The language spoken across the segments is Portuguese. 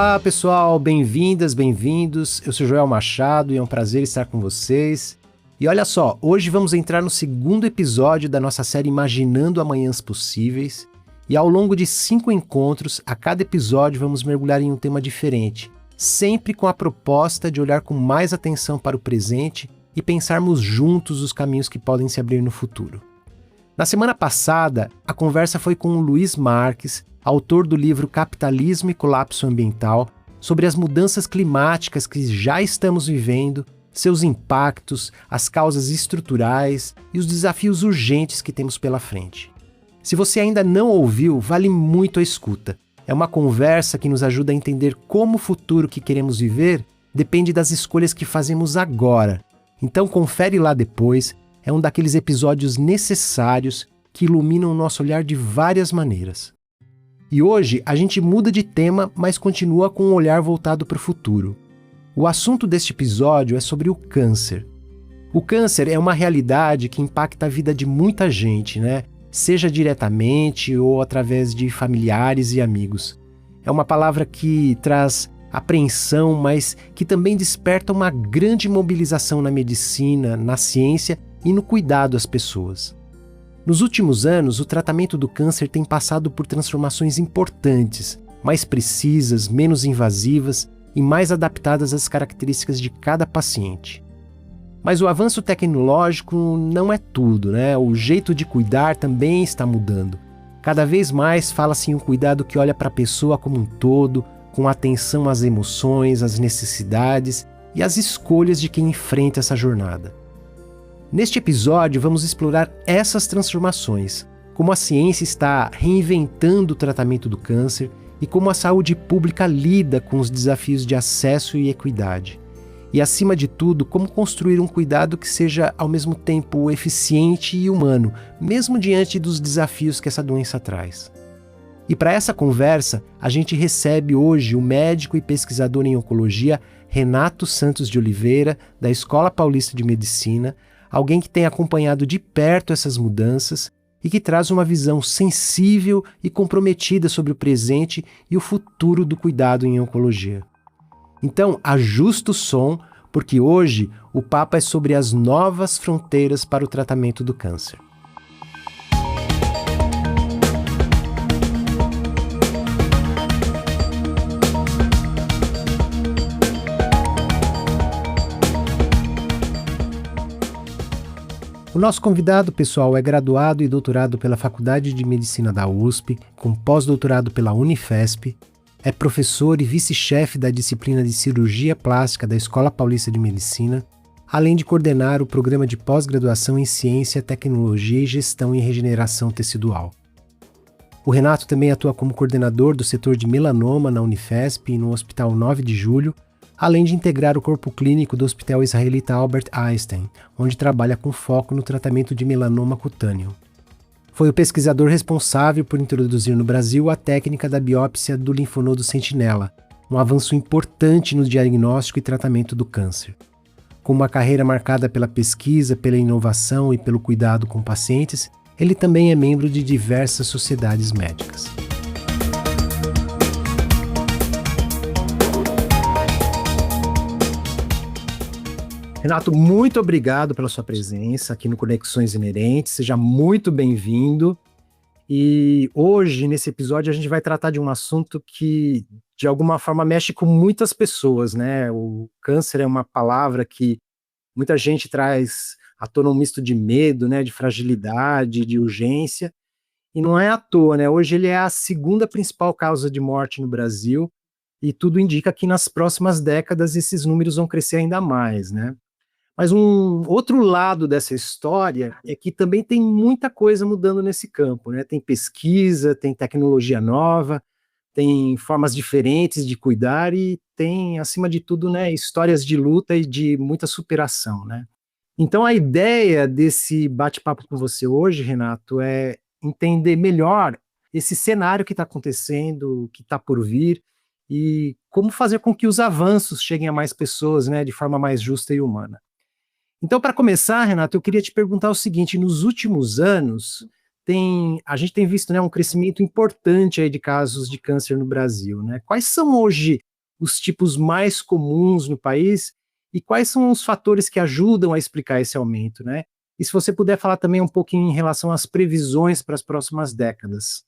Olá pessoal, bem-vindas, bem-vindos. Eu sou Joel Machado e é um prazer estar com vocês. E olha só, hoje vamos entrar no segundo episódio da nossa série Imaginando Amanhãs Possíveis. E ao longo de 5 encontros, a cada episódio vamos mergulhar em um tema diferente, sempre com a proposta de olhar com mais atenção para o presente e pensarmos juntos os caminhos que podem se abrir no futuro. Na semana passada, a conversa foi com o Luiz Marques, autor do livro Capitalismo e Colapso Ambiental, sobre as mudanças climáticas que já estamos vivendo, seus impactos, as causas estruturais e os desafios urgentes que temos pela frente. Se você ainda não ouviu, vale muito a escuta. É uma conversa que nos ajuda a entender como o futuro que queremos viver depende das escolhas que fazemos agora. Então confere lá depois, é um daqueles episódios necessários que iluminam o nosso olhar de várias maneiras. E hoje a gente muda de tema, mas continua com um olhar voltado para o futuro. O assunto deste episódio é sobre o câncer. O câncer é uma realidade que impacta a vida de muita gente, né? Seja diretamente ou através de familiares e amigos. É uma palavra que traz apreensão, mas que também desperta uma grande mobilização na medicina, na ciência e no cuidado às pessoas. Nos últimos anos, o tratamento do câncer tem passado por transformações importantes, mais precisas, menos invasivas e mais adaptadas às características de cada paciente. Mas o avanço tecnológico não é tudo, né? O jeito de cuidar também está mudando. Cada vez mais fala-se em um cuidado que olha para a pessoa como um todo, com atenção às emoções, às necessidades e às escolhas de quem enfrenta essa jornada. Neste episódio, vamos explorar essas transformações, como a ciência está reinventando o tratamento do câncer e como a saúde pública lida com os desafios de acesso e equidade. E, acima de tudo, como construir um cuidado que seja, ao mesmo tempo, eficiente e humano, mesmo diante dos desafios que essa doença traz. E para essa conversa, a gente recebe hoje o médico e pesquisador em oncologia Renato Santos de Oliveira, da Escola Paulista de Medicina, alguém que tem acompanhado de perto essas mudanças e que traz uma visão sensível e comprometida sobre o presente e o futuro do cuidado em oncologia. Então, ajusta o som, porque hoje o papo é sobre as novas fronteiras para o tratamento do câncer. O nosso convidado, pessoal, é graduado e doutorado pela Faculdade de Medicina da USP, com pós-doutorado pela Unifesp, é professor e vice-chefe da disciplina de Cirurgia Plástica da Escola Paulista de Medicina, além de coordenar o programa de pós-graduação em Ciência, Tecnologia e Gestão em Regeneração Tecidual. O Renato também atua como coordenador do setor de melanoma na Unifesp e no Hospital 9 de Julho, além de integrar o corpo clínico do Hospital Israelita Albert Einstein, onde trabalha com foco no tratamento de melanoma cutâneo. Foi o pesquisador responsável por introduzir no Brasil a técnica da biópsia do linfonodo sentinela, um avanço importante no diagnóstico e tratamento do câncer. Com uma carreira marcada pela pesquisa, pela inovação e pelo cuidado com pacientes, ele também é membro de diversas sociedades médicas. Renato, muito obrigado pela sua presença aqui no Conexões Inerentes, seja muito bem-vindo. E hoje, nesse episódio, a gente vai tratar de um assunto que, de alguma forma, mexe com muitas pessoas, né? O câncer é uma palavra que muita gente traz à tona um misto de medo, né? De fragilidade, de urgência, e não é à toa, né? Hoje ele é a segunda principal causa de morte no Brasil, e tudo indica que nas próximas décadas esses números vão crescer ainda mais, né? Mas um outro lado dessa história é que também tem muita coisa mudando nesse campo, né? Tem pesquisa, tem tecnologia nova, tem formas diferentes de cuidar e tem, acima de tudo, né, histórias de luta e de muita superação, né? Então a ideia desse bate-papo com você hoje, Renato, é entender melhor esse cenário que está acontecendo, que está por vir, e como fazer com que os avanços cheguem a mais pessoas, né, de forma mais justa e humana. Então, para começar, Renato, eu queria te perguntar o seguinte: nos últimos anos, a gente tem visto, né, um crescimento importante aí de casos de câncer no Brasil, né? Quais são hoje os tipos mais comuns no país e quais são os fatores que ajudam a explicar esse aumento, né? E se você puder falar também um pouquinho em relação às previsões para as próximas décadas.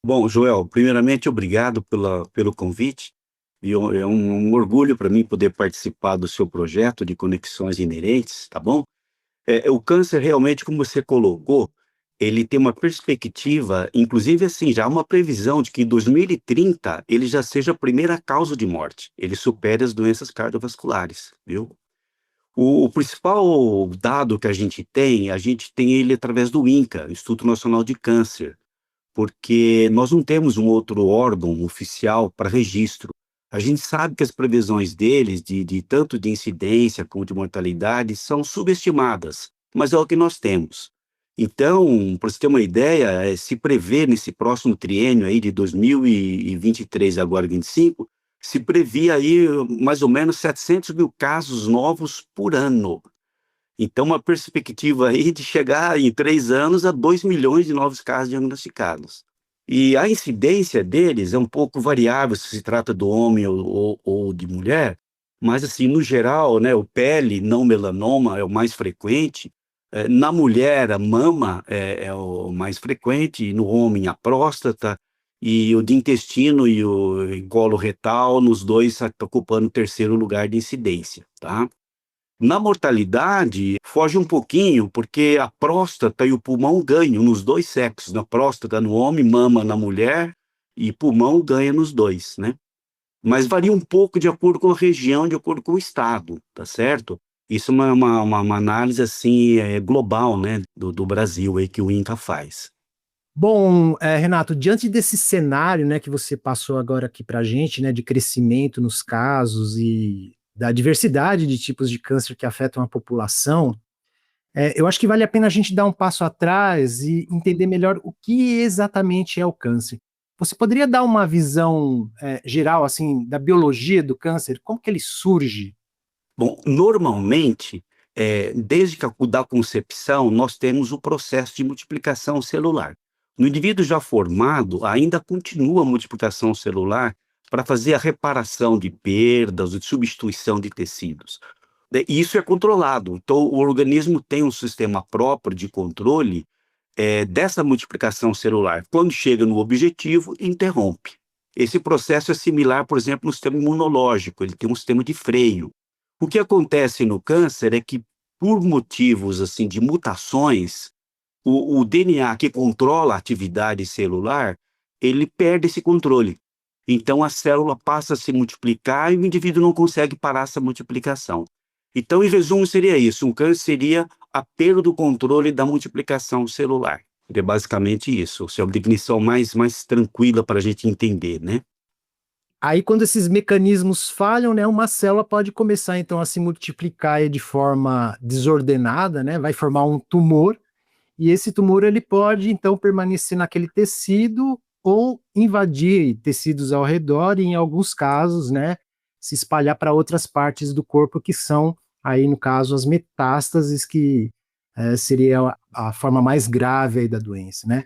Bom, Joel, primeiramente, obrigado pelo convite. É um orgulho para mim poder participar do seu projeto de conexões inerentes, tá bom? O câncer realmente, como você colocou, ele tem uma perspectiva, inclusive assim, já há uma previsão de que em 2030 ele já seja a primeira causa de morte. Ele supere as doenças cardiovasculares, viu? O principal dado que a gente tem ele através do INCA, Instituto Nacional de Câncer, porque nós não temos um outro órgão oficial para registro. A gente sabe que as previsões deles, de tanto de incidência como de mortalidade, são subestimadas, mas é o que nós temos. Então, para você ter uma ideia, se prevê nesse próximo triênio aí de 2023 agora 25, se previa aí mais ou menos 700 mil casos novos por ano. Então, uma perspectiva aí de chegar em 3 anos a 2 milhões de novos casos diagnosticados. E a incidência deles é um pouco variável se se trata do homem ou de mulher, mas assim, no geral, né, o pele, não melanoma, é o mais frequente. Na mulher, a mama é o mais frequente, e no homem, a próstata, e o de intestino e o colo retal, nos dois, está ocupando o terceiro lugar de incidência, tá? Na mortalidade, foge um pouquinho, porque a próstata e o pulmão ganham nos dois sexos, na próstata no homem, mama na mulher, e pulmão ganha nos dois, né? Mas varia um pouco de acordo com a região, de acordo com o estado, tá certo? Isso é uma análise, assim, global, né, do Brasil aí que o INCA faz. Bom, Renato, diante desse cenário, né, que você passou agora aqui para a gente, né, de crescimento nos casos e da diversidade de tipos de câncer que afetam a população, eu acho que vale a pena a gente dar um passo atrás e entender melhor o que exatamente é o câncer. Você poderia dar uma visão, geral, assim, da biologia do câncer? Como que ele surge? Bom, normalmente, desde que da concepção, nós temos o processo de multiplicação celular. No indivíduo já formado, ainda continua a multiplicação celular para fazer a reparação de perdas, de substituição de tecidos. E isso é controlado. Então, o organismo tem um sistema próprio de controle, dessa multiplicação celular. Quando chega no objetivo, interrompe. Esse processo é similar, por exemplo, no sistema imunológico, ele tem um sistema de freio. O que acontece no câncer é que, por motivos assim de mutações, o DNA que controla a atividade celular, ele perde esse controle. Então a célula passa a se multiplicar e o indivíduo não consegue parar essa multiplicação. Então, em resumo, seria isso. Um câncer seria a perda do controle da multiplicação celular. É basicamente isso. Essa é uma definição mais tranquila para a gente entender, né? Aí, quando esses mecanismos falham, né, uma célula pode começar então a se multiplicar de forma desordenada, né, vai formar um tumor, e esse tumor ele pode então permanecer naquele tecido ou invadir tecidos ao redor e, em alguns casos, né, se espalhar para outras partes do corpo que são aí no caso as metástases que seria a forma mais grave aí da doença, né?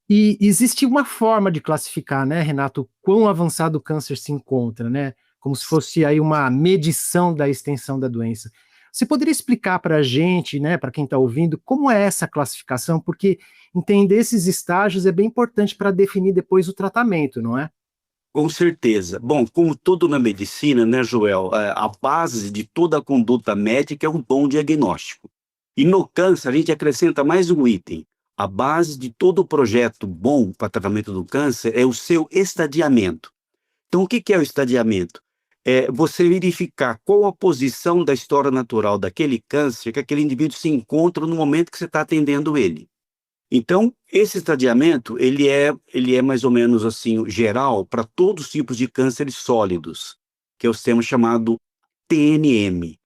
E existe uma forma de classificar, né, Renato, quão avançado o câncer se encontra, né? Como se fosse aí uma medição da extensão da doença. Você poderia explicar para a gente, né, para quem está ouvindo, como é essa classificação? Porque entender esses estágios é bem importante para definir depois o tratamento, não é? Com certeza. Bom, como tudo na medicina, né, Joel, a base de toda a conduta médica é um bom diagnóstico. E no câncer, a gente acrescenta mais um item. A base de todo projeto bom para tratamento do câncer é o seu estadiamento. Então, o que que é o estadiamento? É você verificar qual a posição da história natural daquele câncer que aquele indivíduo se encontra no momento que você está atendendo ele. Então, esse estadiamento, ele é mais ou menos assim, geral para todos os tipos de cânceres sólidos, que é o sistema chamado TNM.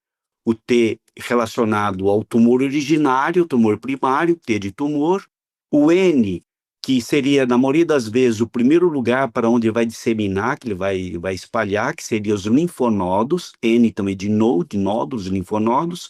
O T relacionado ao tumor originário, tumor primário, T de tumor. O N, que seria, na maioria das vezes, o primeiro lugar para onde vai disseminar, que ele vai espalhar, que seria os linfonodos. N também de nódulos, linfonodos.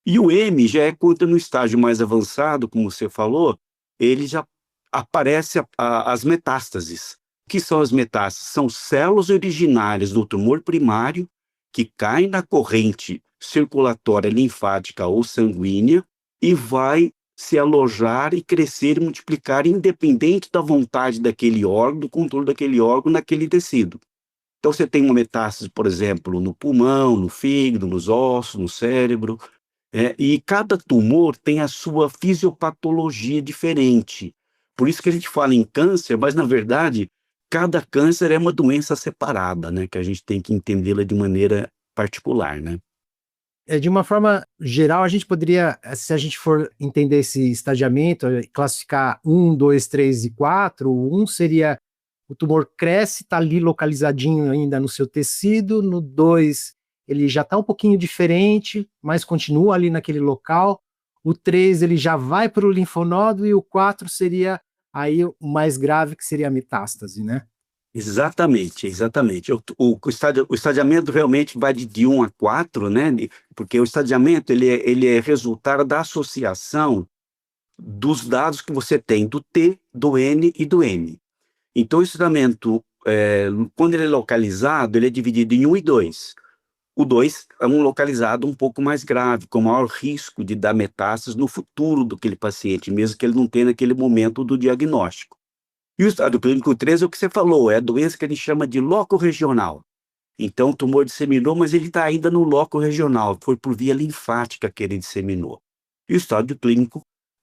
E o M já é quando no estágio mais avançado, como você falou, ele já aparece as metástases. que são as metástases? São células originárias do tumor primário que caem na corrente circulatória linfática ou sanguínea e vai se alojar e crescer e multiplicar independente da vontade daquele órgão, do controle daquele órgão naquele tecido. Então você tem uma metástase, por exemplo, no pulmão, no fígado, nos ossos, no cérebro, e cada tumor tem a sua fisiopatologia diferente. Por isso que a gente fala em câncer, mas na verdade, cada câncer é uma doença separada, né? Que a gente tem que entendê-la de maneira particular, né? De uma forma geral, a gente poderia, se a gente for entender esse estadiamento, classificar 1, 2, 3 e 4, o 1 seria o tumor cresce, está ali localizadinho ainda no seu tecido, no 2 ele já está um pouquinho diferente, mas continua ali naquele local, o 3 ele já vai para o linfonodo e o 4 seria aí o mais grave, que seria a metástase, né? Exatamente, exatamente. O estadiamento realmente vai de 1 a 4, né? Porque o estadiamento ele é resultado da associação dos dados que você tem do T, do N e do M. Então, o estadiamento, quando ele é localizado, ele é dividido em 1 e 2. O 2 é um localizado um pouco mais grave, com maior risco de dar metástases no futuro daquele paciente, mesmo que ele não tenha naquele momento do diagnóstico. E o estádio clínico 3 é o que você falou, é a doença que a gente chama de locorregional. Então, o tumor disseminou, mas ele está ainda no locorregional, foi por via linfática que ele disseminou. E o estádio clínico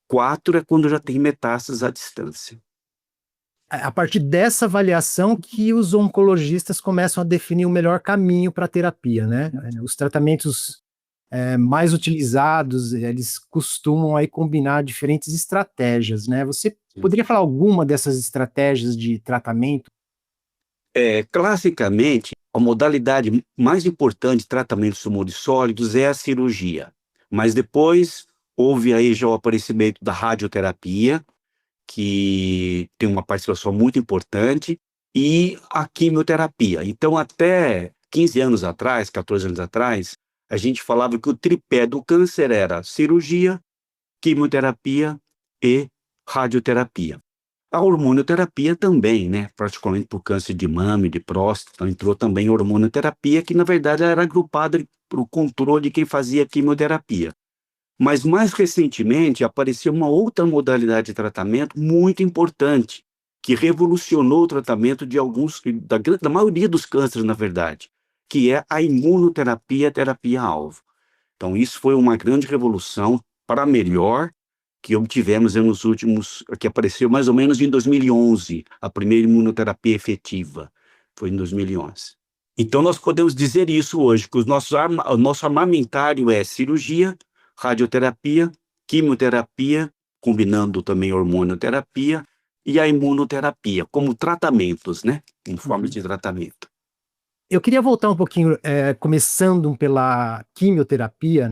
4 é quando já tem metástases à distância. A partir dessa avaliação que os oncologistas começam a definir o melhor caminho para a terapia, né? Os tratamentos mais utilizados, eles costumam aí combinar diferentes estratégias, né? Você poderia falar alguma dessas estratégias de tratamento? Classicamente, a modalidade mais importante de tratamento de tumores sólidos é a cirurgia. Mas depois houve aí já o aparecimento da radioterapia, que tem uma participação muito importante, e a quimioterapia. Então, até 15 anos atrás, 14 anos atrás, a gente falava que o tripé do câncer era cirurgia, quimioterapia e radioterapia. A hormonioterapia também, né? Particularmente por câncer de mama e de próstata, entrou também a hormonioterapia, que na verdade era agrupada para o controle de quem fazia quimioterapia. Mas mais recentemente apareceu uma outra modalidade de tratamento muito importante, que revolucionou o tratamento de da maioria dos cânceres, na verdade, que é a imunoterapia, terapia-alvo. Então, isso foi uma grande revolução para melhor que obtivemos que apareceu mais ou menos em 2011, a primeira imunoterapia efetiva, foi em 2011. Então, nós podemos dizer isso hoje, que o nosso armamentário é cirurgia, radioterapia, quimioterapia, combinando também hormonioterapia, e a imunoterapia, como tratamentos, né? Como forma de tratamento. Eu queria voltar um pouquinho, começando pela quimioterapia,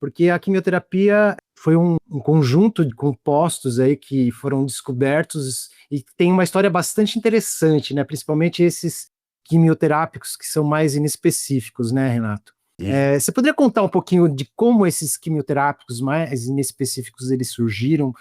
porque a quimioterapia foi um conjunto de compostos aí que foram descobertos e tem uma história bastante interessante, né? Principalmente esses quimioterápicos que são mais inespecíficos, né, Renato? Você poderia contar um pouquinho de como esses quimioterápicos mais inespecíficos eles surgiram?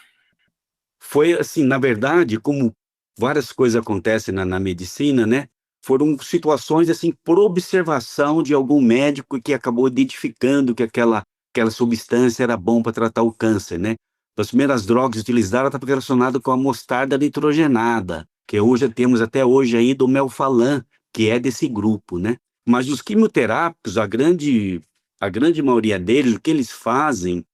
Foi assim, na verdade, como várias coisas acontecem na medicina, né? Foram situações assim por observação de algum médico que acabou identificando que aquela substância era bom para tratar o câncer, né? As primeiras drogas utilizadas estavam relacionadas com a mostarda nitrogenada, que hoje temos até hoje ainda o melphalan, que é desse grupo, né? Mas os quimioterápicos, a grande maioria deles, o que eles fazem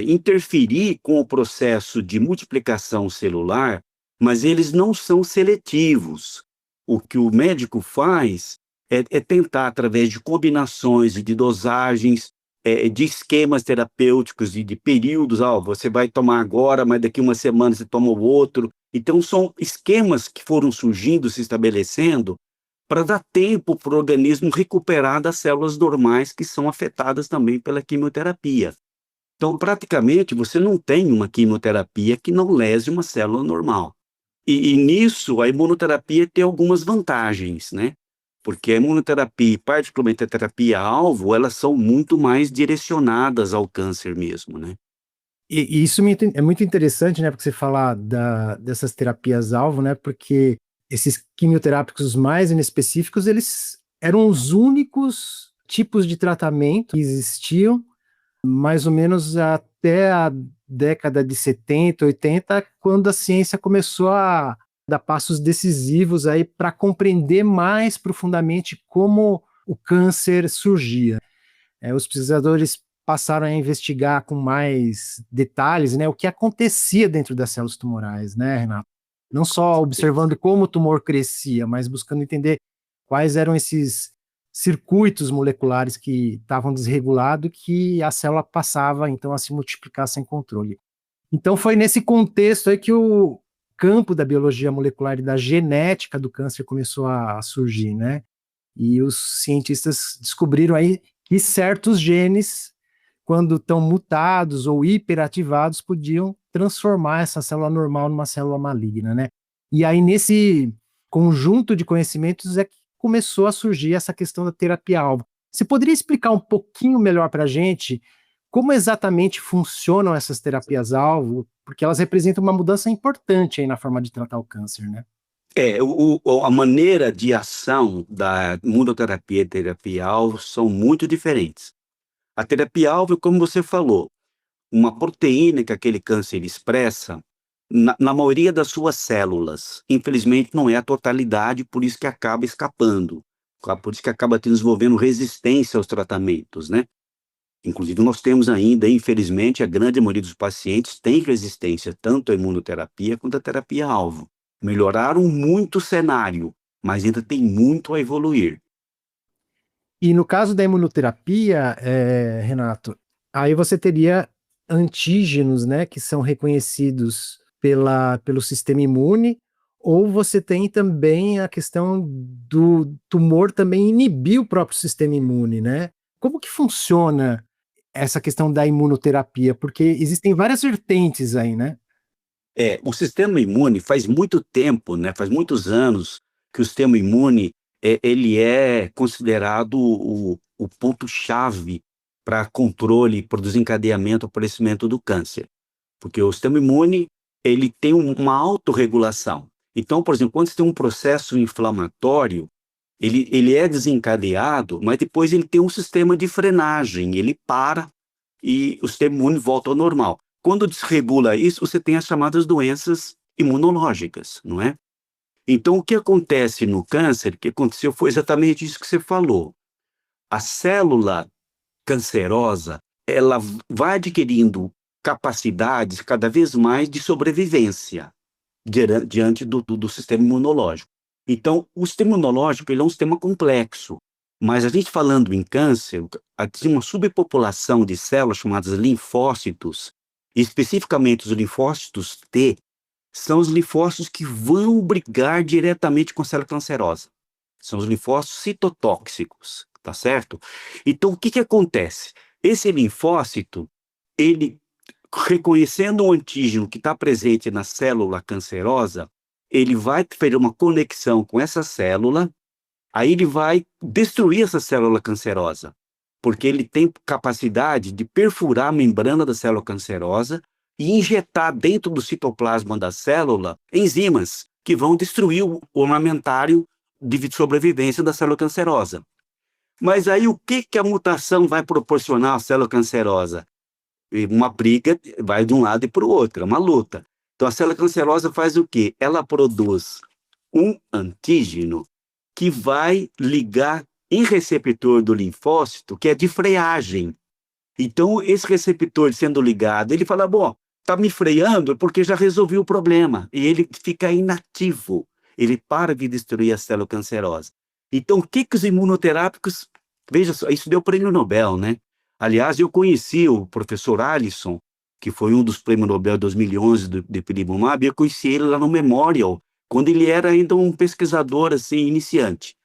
interferir com o processo de multiplicação celular, mas eles não são seletivos. O que o médico faz é tentar, através de combinações e de dosagens, de esquemas terapêuticos e de períodos, você vai tomar agora, mas daqui uma semana você toma o outro. Então, são esquemas que foram surgindo, se estabelecendo, para dar tempo para o organismo recuperar das células normais que são afetadas também pela quimioterapia. Então, praticamente, você não tem uma quimioterapia que não lese uma célula normal. E nisso, a imunoterapia tem algumas vantagens, né? Porque a imunoterapia, particularmente a terapia-alvo, elas são muito mais direcionadas ao câncer mesmo, né? E isso é muito interessante, né? Porque você falar dessas terapias-alvo, né? Porque esses quimioterápicos mais inespecíficos, eles eram os únicos tipos de tratamento que existiam, mais ou menos até a década de 70, 80, quando a ciência começou a dar passos decisivos aí para compreender mais profundamente como o câncer surgia. Os pesquisadores passaram a investigar com mais detalhes, né, o que acontecia dentro das células tumorais, né, Renato? Não só observando como o tumor crescia, mas buscando entender quais eram esses circuitos moleculares que estavam desregulados, que a célula passava, então, a se multiplicar sem controle. Então, foi nesse contexto aí que o campo da biologia molecular e da genética do câncer começou a surgir, né? E os cientistas descobriram aí que certos genes, quando estão mutados ou hiperativados, podiam transformar essa célula normal numa célula maligna, né? E aí, nesse conjunto de conhecimentos, é que começou a surgir essa questão da terapia-alvo. Você poderia explicar um pouquinho melhor para a gente como exatamente funcionam essas terapias-alvo? Porque elas representam uma mudança importante aí na forma de tratar o câncer, né? A maneira de ação da imunoterapia e terapia-alvo são muito diferentes. A terapia-alvo, como você falou, uma proteína que aquele câncer expressa na maioria das suas células. Infelizmente, não é a totalidade, por isso que acaba escapando, por isso que acaba desenvolvendo resistência aos tratamentos, né? Inclusive, nós temos ainda, infelizmente, a grande maioria dos pacientes tem resistência tanto à imunoterapia quanto à terapia-alvo. Melhoraram muito o cenário, mas ainda tem muito a evoluir. E no caso da imunoterapia, Renato, aí você teria antígenos, né, que são reconhecidos pelo sistema imune, ou você tem também a questão do tumor também inibir o próprio sistema imune, né? Como que funciona essa questão da imunoterapia? Porque existem várias vertentes aí, né? O sistema imune faz muito tempo, né, faz muitos anos que o sistema imune ele é considerado o ponto-chave para controle, para o desencadeamento, aparecimento do câncer. Porque o sistema imune ele tem uma autorregulação. Então, por exemplo, quando você tem um processo inflamatório, ele é desencadeado, mas depois ele tem um sistema de frenagem, ele para e o sistema imune volta ao normal. Quando desregula isso, você tem as chamadas doenças imunológicas, não é? Então, o que acontece no câncer, o que aconteceu foi exatamente isso que você falou. A célula cancerosa, ela vai adquirindo capacidades cada vez mais de sobrevivência diante do sistema imunológico. Então, o sistema imunológico ele é um sistema complexo, mas a gente falando em câncer, tem uma subpopulação de células chamadas linfócitos, e especificamente os linfócitos T, são os linfócitos que vão brigar diretamente com a célula cancerosa. São os linfócitos citotóxicos, tá certo? Então, o que acontece? Esse linfócito, ele, reconhecendo o antígeno que está presente na célula cancerosa, ele vai fazer uma conexão com essa célula, aí ele vai destruir essa célula cancerosa, porque ele tem capacidade de perfurar a membrana da célula cancerosa e injetar dentro do citoplasma da célula enzimas que vão destruir o ornamentário de sobrevivência da célula cancerosa. Mas aí o que a mutação vai proporcionar à célula cancerosa? Uma briga vai de um lado e para o outro, é uma luta. Então a célula cancerosa faz o quê? Ela produz um antígeno que vai ligar em receptor do linfócito, que é de freagem. Então esse receptor sendo ligado, ele fala, bom, está me freando porque já resolvi o problema. E ele fica inativo, ele para de destruir a célula cancerosa. Então o que os imunoterápicos, veja só, isso deu prêmio Nobel, né? Aliás, eu conheci o professor Alisson, que foi um dos prêmios Nobel de 2011 de Ipilimumab, eu conheci ele lá no Memorial, quando ele era ainda um pesquisador assim, iniciante.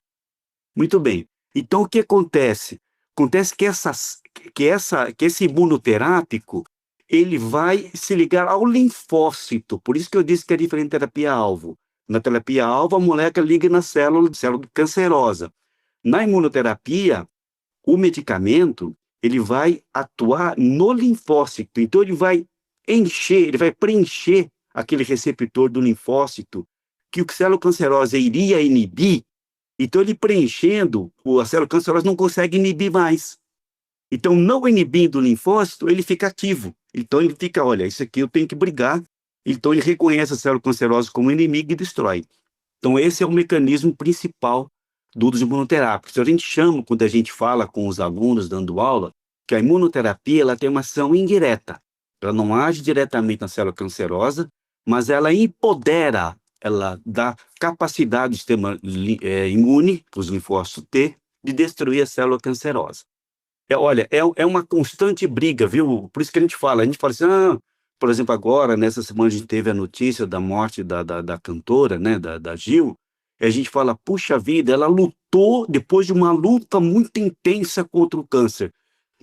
Muito bem. Então, o que acontece? Acontece que esse imunoterápico, ele vai se ligar ao linfócito, por isso que eu disse que é diferente da terapia-alvo. Na terapia-alvo, a molécula liga na célula cancerosa. Na imunoterapia, o medicamento, ele vai atuar no linfócito, então ele vai preencher aquele receptor do linfócito que a célula cancerosa iria inibir, então ele preenchendo, a célula cancerosa não consegue inibir mais. Então, não inibindo o linfócito, ele fica ativo. Então, ele fica, olha, isso aqui eu tenho que brigar. Então, ele reconhece a célula cancerosa como inimigo e destrói. Então, esse é o mecanismo principal do uso de imunoterápico. Se a gente chama, quando a gente fala com os alunos dando aula, que a imunoterapia ela tem uma ação indireta. Ela não age diretamente na célula cancerosa, mas ela empodera, ela dá capacidade do sistema imune, os linfócitos T, de destruir a célula cancerosa. Olha, é uma constante briga, viu? Por isso que a gente fala assim, por exemplo, agora, nessa semana a gente teve a notícia da morte da cantora, né, da Gil, e a gente fala, puxa vida, ela lutou depois de uma luta muito intensa contra o câncer.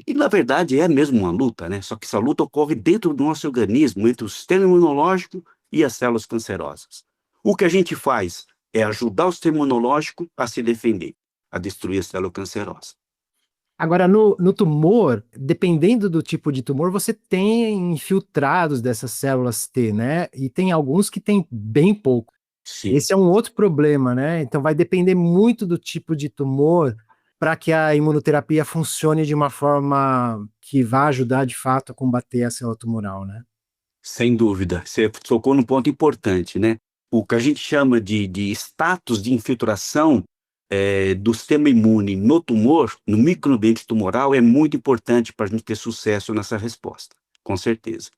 E, na verdade, é mesmo uma luta, né? Só que essa luta ocorre dentro do nosso organismo, entre o sistema imunológico e as células cancerosas. O que a gente faz é ajudar o sistema imunológico a se defender, a destruir a célula cancerosa. Agora, no tumor, dependendo do tipo de tumor, você tem infiltrados dessas células T, né? E tem alguns que tem bem pouco. Sim. Esse é um outro problema, né? Então vai depender muito do tipo de tumor para que a imunoterapia funcione de uma forma que vá ajudar de fato a combater a célula tumoral, né? Sem dúvida, você tocou num ponto importante, né? O que a gente chama de status de infiltração do sistema imune no tumor, no microambiente tumoral, é muito importante para a gente ter sucesso nessa resposta, com certeza.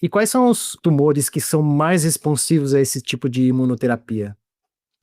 E quais são os tumores que são mais responsivos a esse tipo de imunoterapia?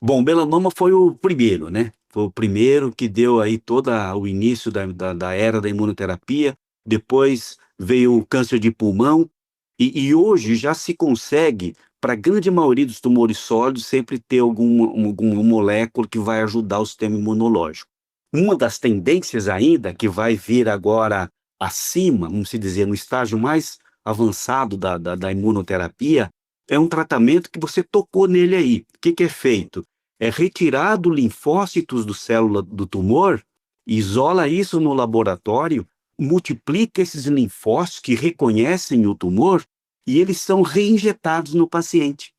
Bom, o melanoma foi o primeiro, né? Foi o primeiro que deu aí todo o início da era da imunoterapia. Depois veio o câncer de pulmão. E hoje já se consegue, para a grande maioria dos tumores sólidos, sempre ter alguma molécula que vai ajudar o sistema imunológico. Uma das tendências ainda, que vai vir agora acima, vamos dizer, no estágio mais avançado da imunoterapia, é um tratamento que você tocou nele aí. O que é feito? É retirado linfócitos do célula do tumor, isola isso no laboratório, multiplica esses linfócitos que reconhecem o tumor e eles são reinjetados no paciente.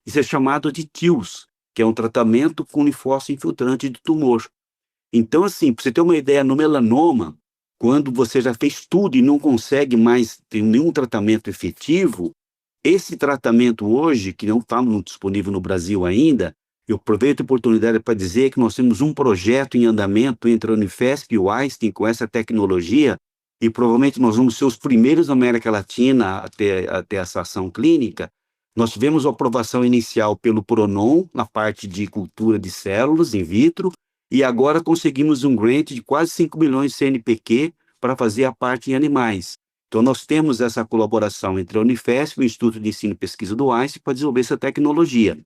Isso é chamado de TILS, que é um tratamento com linfócito infiltrante de tumor. Então, assim, para você ter uma ideia, no melanoma, quando você já fez tudo e não consegue mais ter nenhum tratamento efetivo, esse tratamento hoje, que não está disponível no Brasil ainda, eu aproveito a oportunidade para dizer que nós temos um projeto em andamento entre a Unifesp e o Einstein com essa tecnologia, e provavelmente nós vamos ser os primeiros na América Latina a ter essa ação clínica. Nós tivemos a aprovação inicial pelo Pronon, na parte de cultura de células in vitro, e agora conseguimos um grant de quase 5 milhões de CNPq para fazer a parte em animais. Então, nós temos essa colaboração entre a Unifesp e o Instituto de Ensino e Pesquisa do Einstein para desenvolver essa tecnologia.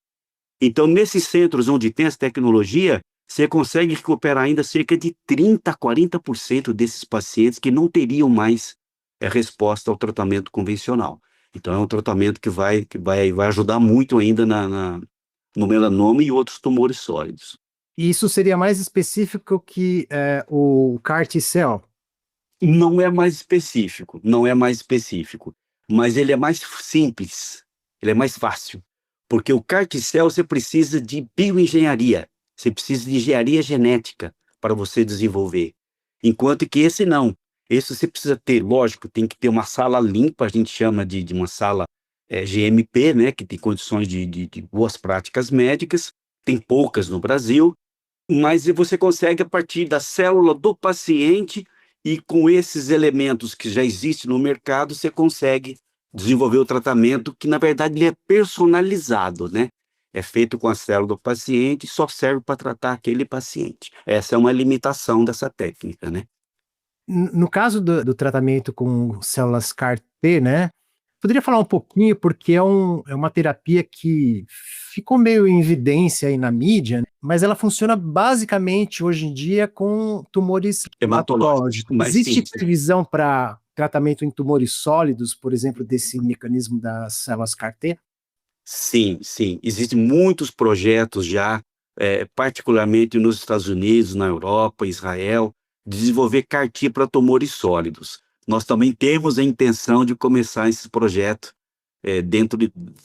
Então, nesses centros onde tem essa tecnologia, você consegue recuperar ainda cerca de 30% a 40% desses pacientes que não teriam mais resposta ao tratamento convencional. Então, é um tratamento que vai ajudar muito ainda no melanoma e outros tumores sólidos. E isso seria mais específico que o CAR T-cell? Não é mais específico, não é mais específico, mas ele é mais simples, ele é mais fácil, porque o CAR T-cell você precisa de bioengenharia, você precisa de engenharia genética para você desenvolver, enquanto que esse não. Esse você precisa ter, lógico, tem que ter uma sala limpa, a gente chama de uma sala GMP, né, que tem condições de boas práticas médicas, tem poucas no Brasil, mas você consegue a partir da célula do paciente e com esses elementos que já existem no mercado, você consegue desenvolver o tratamento que, na verdade, ele é personalizado, né? É feito com a célula do paciente e só serve para tratar aquele paciente. Essa é uma limitação dessa técnica, né? No caso do tratamento com células CAR-T, né? Poderia falar um pouquinho, porque é uma terapia que ficou meio em evidência aí na mídia, né? Mas ela funciona basicamente hoje em dia com tumores hematológicos. Mas sim, Existe previsão para tratamento em tumores sólidos, por exemplo, desse mecanismo das células CAR-T? sim, sim. Existem muitos projetos já, particularmente nos Estados Unidos, na Europa, Israel, de desenvolver CAR-T para tumores sólidos. Nós também temos a intenção de começar esse projeto dentro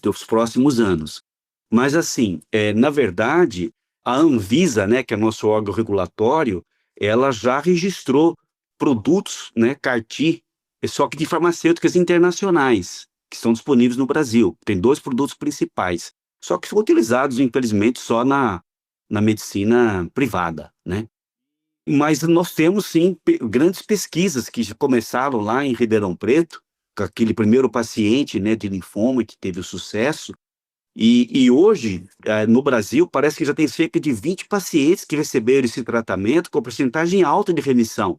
dos próximos anos. Mas assim, na verdade, a Anvisa, né, que é nosso órgão regulatório, ela já registrou produtos, né, CAR-T, só que de farmacêuticas internacionais, que estão disponíveis no Brasil. Tem 2 produtos principais, só que são utilizados, infelizmente, só na medicina privada, né. Mas nós temos sim grandes pesquisas que já começaram lá em Ribeirão Preto, com aquele primeiro paciente, né, de linfoma que teve o sucesso, e hoje, no Brasil, parece que já tem cerca de 20 pacientes que receberam esse tratamento com porcentagem alta de remissão,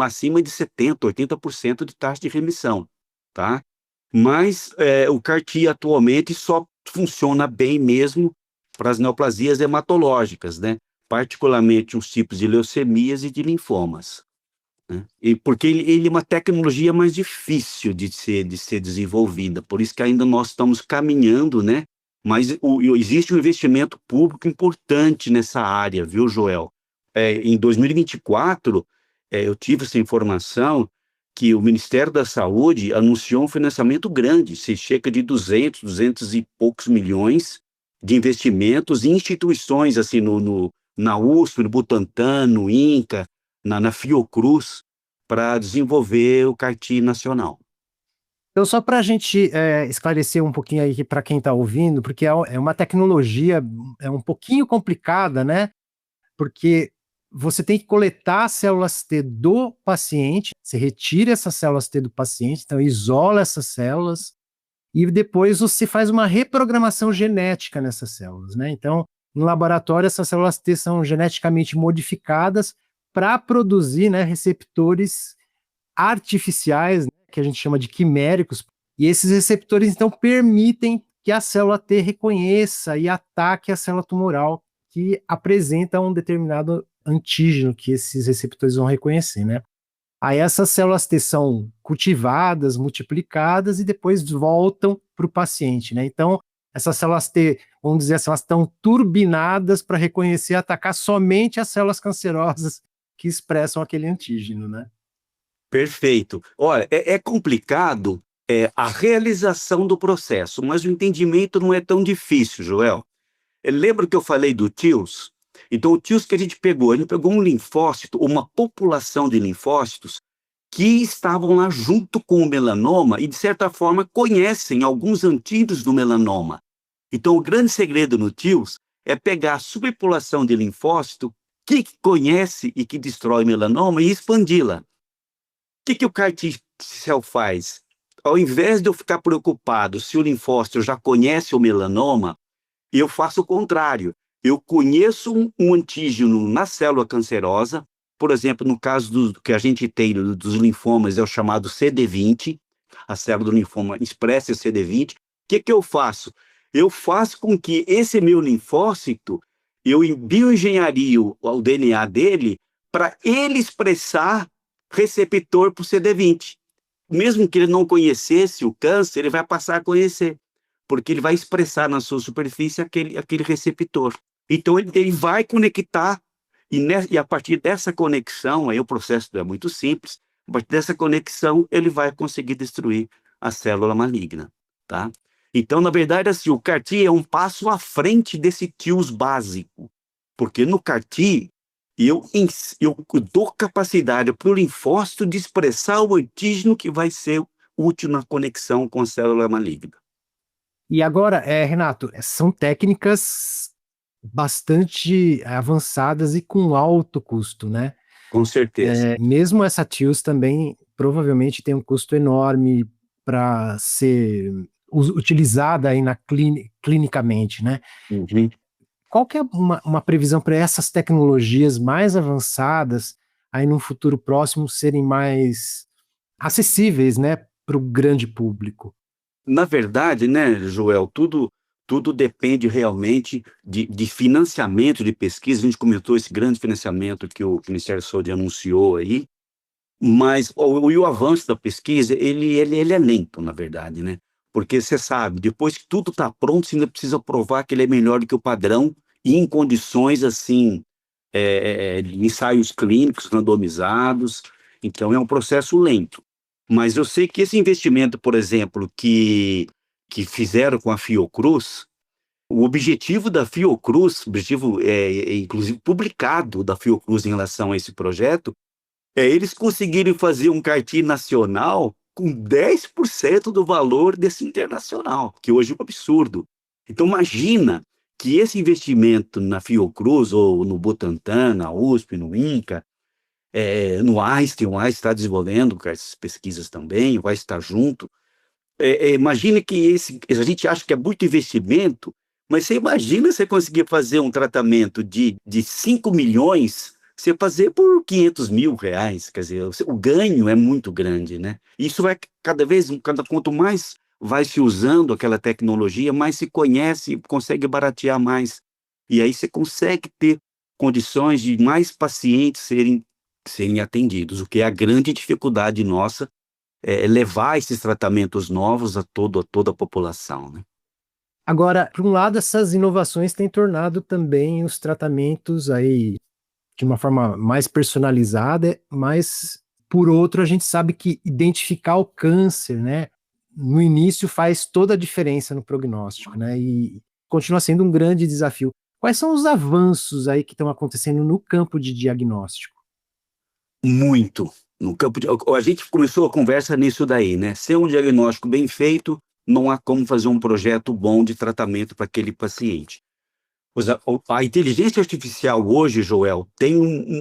acima de 70, 80% de taxa de remissão, tá? Mas o CAR-T atualmente só funciona bem mesmo para as neoplasias hematológicas, né? Particularmente os tipos de leucemias e de linfomas, né? E porque ele é uma tecnologia mais difícil de ser desenvolvida, por isso que ainda nós estamos caminhando, né? Mas existe um investimento público importante nessa área, viu, Joel? Em 2024, eu tive essa informação que o Ministério da Saúde anunciou um financiamento grande, cerca de 200 e poucos milhões de investimentos em instituições, assim, na USP, no Butantan, no INCA, na Fiocruz, para desenvolver o CAR-T nacional. Então, só para a gente esclarecer um pouquinho aí para quem está ouvindo, porque é uma tecnologia um pouquinho complicada, né? Porque você tem que coletar as células T do paciente, você retira essas células T do paciente, então isola essas células, e depois você faz uma reprogramação genética nessas células, né? Então, no laboratório, essas células T são geneticamente modificadas para produzir, né, receptores artificiais, né, que a gente chama de quiméricos, e esses receptores, então, permitem que a célula T reconheça e ataque a célula tumoral que apresenta um determinado antígeno que esses receptores vão reconhecer, né? Aí essas células T são cultivadas, multiplicadas e depois voltam para o paciente, né? Então, essas células T, vamos dizer assim, elas estão turbinadas para reconhecer e atacar somente as células cancerosas que expressam aquele antígeno, né? Perfeito. Olha, é complicado a realização do processo, mas o entendimento não é tão difícil, Joel. Lembra que eu falei do TILS? Então, o TILS que a gente pegou, ele pegou um linfócito, uma população de linfócitos que estavam lá junto com o melanoma e, de certa forma, conhecem alguns antídotos do melanoma. Então, o grande segredo no TILS é pegar a superpopulação de linfócito que conhece e que destrói melanoma e expandi-la. O que o CAR-T-cell faz? Ao invés de eu ficar preocupado se o linfócito já conhece o melanoma, eu faço o contrário. Eu conheço um antígeno na célula cancerosa, por exemplo, no caso do que a gente tem dos linfomas, é o chamado CD20, a célula do linfoma expressa o CD20. O que eu faço? Eu faço com que esse meu linfócito, eu bioengenhario o DNA dele para ele expressar receptor para o CD20. Mesmo que ele não conhecesse o câncer, ele vai passar a conhecer, porque ele vai expressar na sua superfície aquele receptor. Então, ele vai conectar, e a partir dessa conexão, aí o processo é muito simples, a partir dessa conexão, ele vai conseguir destruir a célula maligna, tá? Então, na verdade, assim, o CAR-T é um passo à frente desse TILS básico, porque no CAR-T, eu dou capacidade para o linfócito de expressar o antígeno que vai ser útil na conexão com a célula maligna. E agora, Renato, são técnicas bastante avançadas e com alto custo, né? Com certeza. Mesmo essa TILS também provavelmente tem um custo enorme para ser utilizada aí clinicamente, né? Uhum. Qual que é uma previsão para essas tecnologias mais avançadas aí num futuro próximo serem mais acessíveis, né, para o grande público? Na verdade, né, Joel, tudo depende realmente de financiamento de pesquisa. A gente comentou esse grande financiamento que o Ministério da Saúde anunciou aí, mas o avanço da pesquisa, ele é lento, na verdade, né? Porque você sabe, depois que tudo está pronto, você ainda precisa provar que ele é melhor do que o padrão e em condições, assim, de ensaios clínicos randomizados. Então, é um processo lento. Mas eu sei que esse investimento, por exemplo, que fizeram com a Fiocruz, O objetivo da Fiocruz, objetivo inclusive publicado da Fiocruz em relação a esse projeto, é eles conseguirem fazer um CAR-T nacional com 10% do valor desse internacional, que hoje é um absurdo. Então, imagina que esse investimento na Fiocruz, ou no Butantan, na USP, no INCA, no Einstein, o Einstein está desenvolvendo essas pesquisas também, vai estar junto. Imagine que a gente acha que é muito investimento, mas você imagina você conseguir fazer um tratamento de 5 milhões, você fazer por 500 mil reais, quer dizer, o ganho é muito grande, né? Isso vai quanto mais vai se usando aquela tecnologia, mais se conhece e consegue baratear mais. E aí você consegue ter condições de mais pacientes serem atendidos, o que é a grande dificuldade nossa, levar esses tratamentos novos a toda a população, né? Agora, por um lado, essas inovações têm tornado também os tratamentos aí de uma forma mais personalizada, mas por outro, a gente sabe que identificar o câncer, né, no início faz toda a diferença no prognóstico, né, e continua sendo um grande desafio. Quais são os avanços aí que estão acontecendo no campo de diagnóstico? Muito. No campo a gente começou a conversa nisso daí, né? Ser um diagnóstico bem feito, não há como fazer um projeto bom de tratamento para aquele paciente. Pois a inteligência artificial hoje, Joel, tem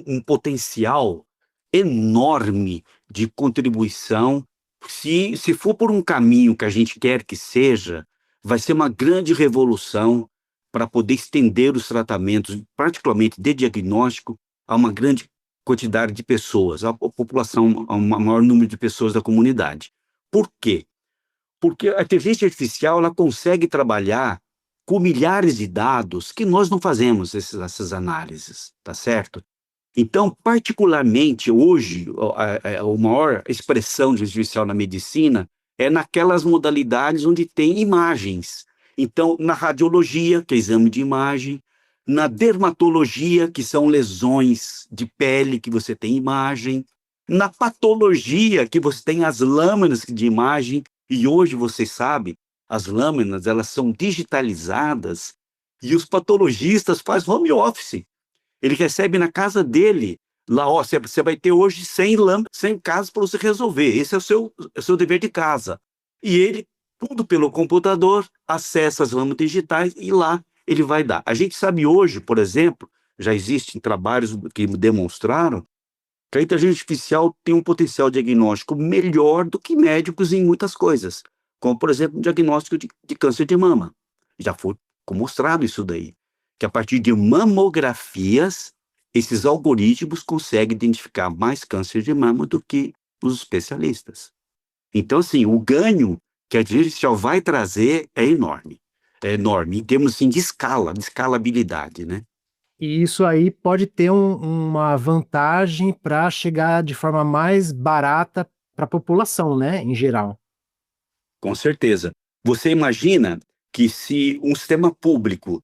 um potencial enorme de contribuição. Se for por um caminho que a gente quer que seja, vai ser uma grande revolução para poder estender os tratamentos, particularmente de diagnóstico, a uma grande quantidade de pessoas, a população, a um maior número de pessoas da comunidade. Por quê? Porque a inteligência artificial ela consegue trabalhar com milhares de dados que nós não fazemos essas análises, tá certo? Então, particularmente hoje, a maior expressão de artificial na medicina é naquelas modalidades onde tem imagens. Então, na radiologia, que é exame de imagem, na dermatologia, que são lesões de pele que você tem imagem, na patologia, que você tem as lâminas de imagem, e hoje você sabe, as lâminas elas são digitalizadas e os patologistas fazem home office. Ele recebe na casa dele, lá, ó, você vai ter hoje 100 casos para você resolver. Esse é o seu dever de casa. E ele, tudo pelo computador, acessa as lâminas digitais e lá ele vai dar. A gente sabe hoje, por exemplo, já existem trabalhos que demonstraram que a inteligência artificial tem um potencial diagnóstico melhor do que médicos em muitas coisas, como, por exemplo, o diagnóstico de câncer de mama. Já foi mostrado isso daí, que a partir de mamografias, esses algoritmos conseguem identificar mais câncer de mama do que os especialistas. Então, assim, o ganho que a inteligência artificial vai trazer é enorme. É enorme, em termos assim, de escalabilidade, né? E isso aí pode ter uma vantagem para chegar de forma mais barata para a população, né, em geral. Com certeza. Você imagina que se um sistema público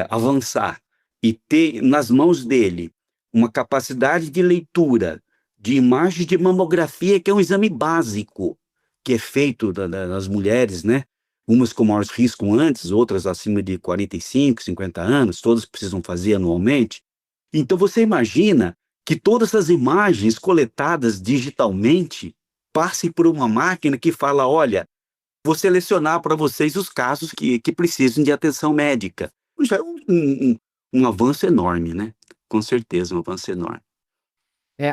avançar e ter nas mãos dele uma capacidade de leitura de imagem de mamografia, que é um exame básico, que é feito nas mulheres, né? Umas com maior risco antes, outras acima de 45, 50 anos, todas precisam fazer anualmente. Então você imagina que todas essas imagens coletadas digitalmente passem por uma máquina que fala, olha, vou selecionar para vocês os casos que precisam de atenção médica. Já é um avanço enorme, né? Com certeza, um avanço enorme.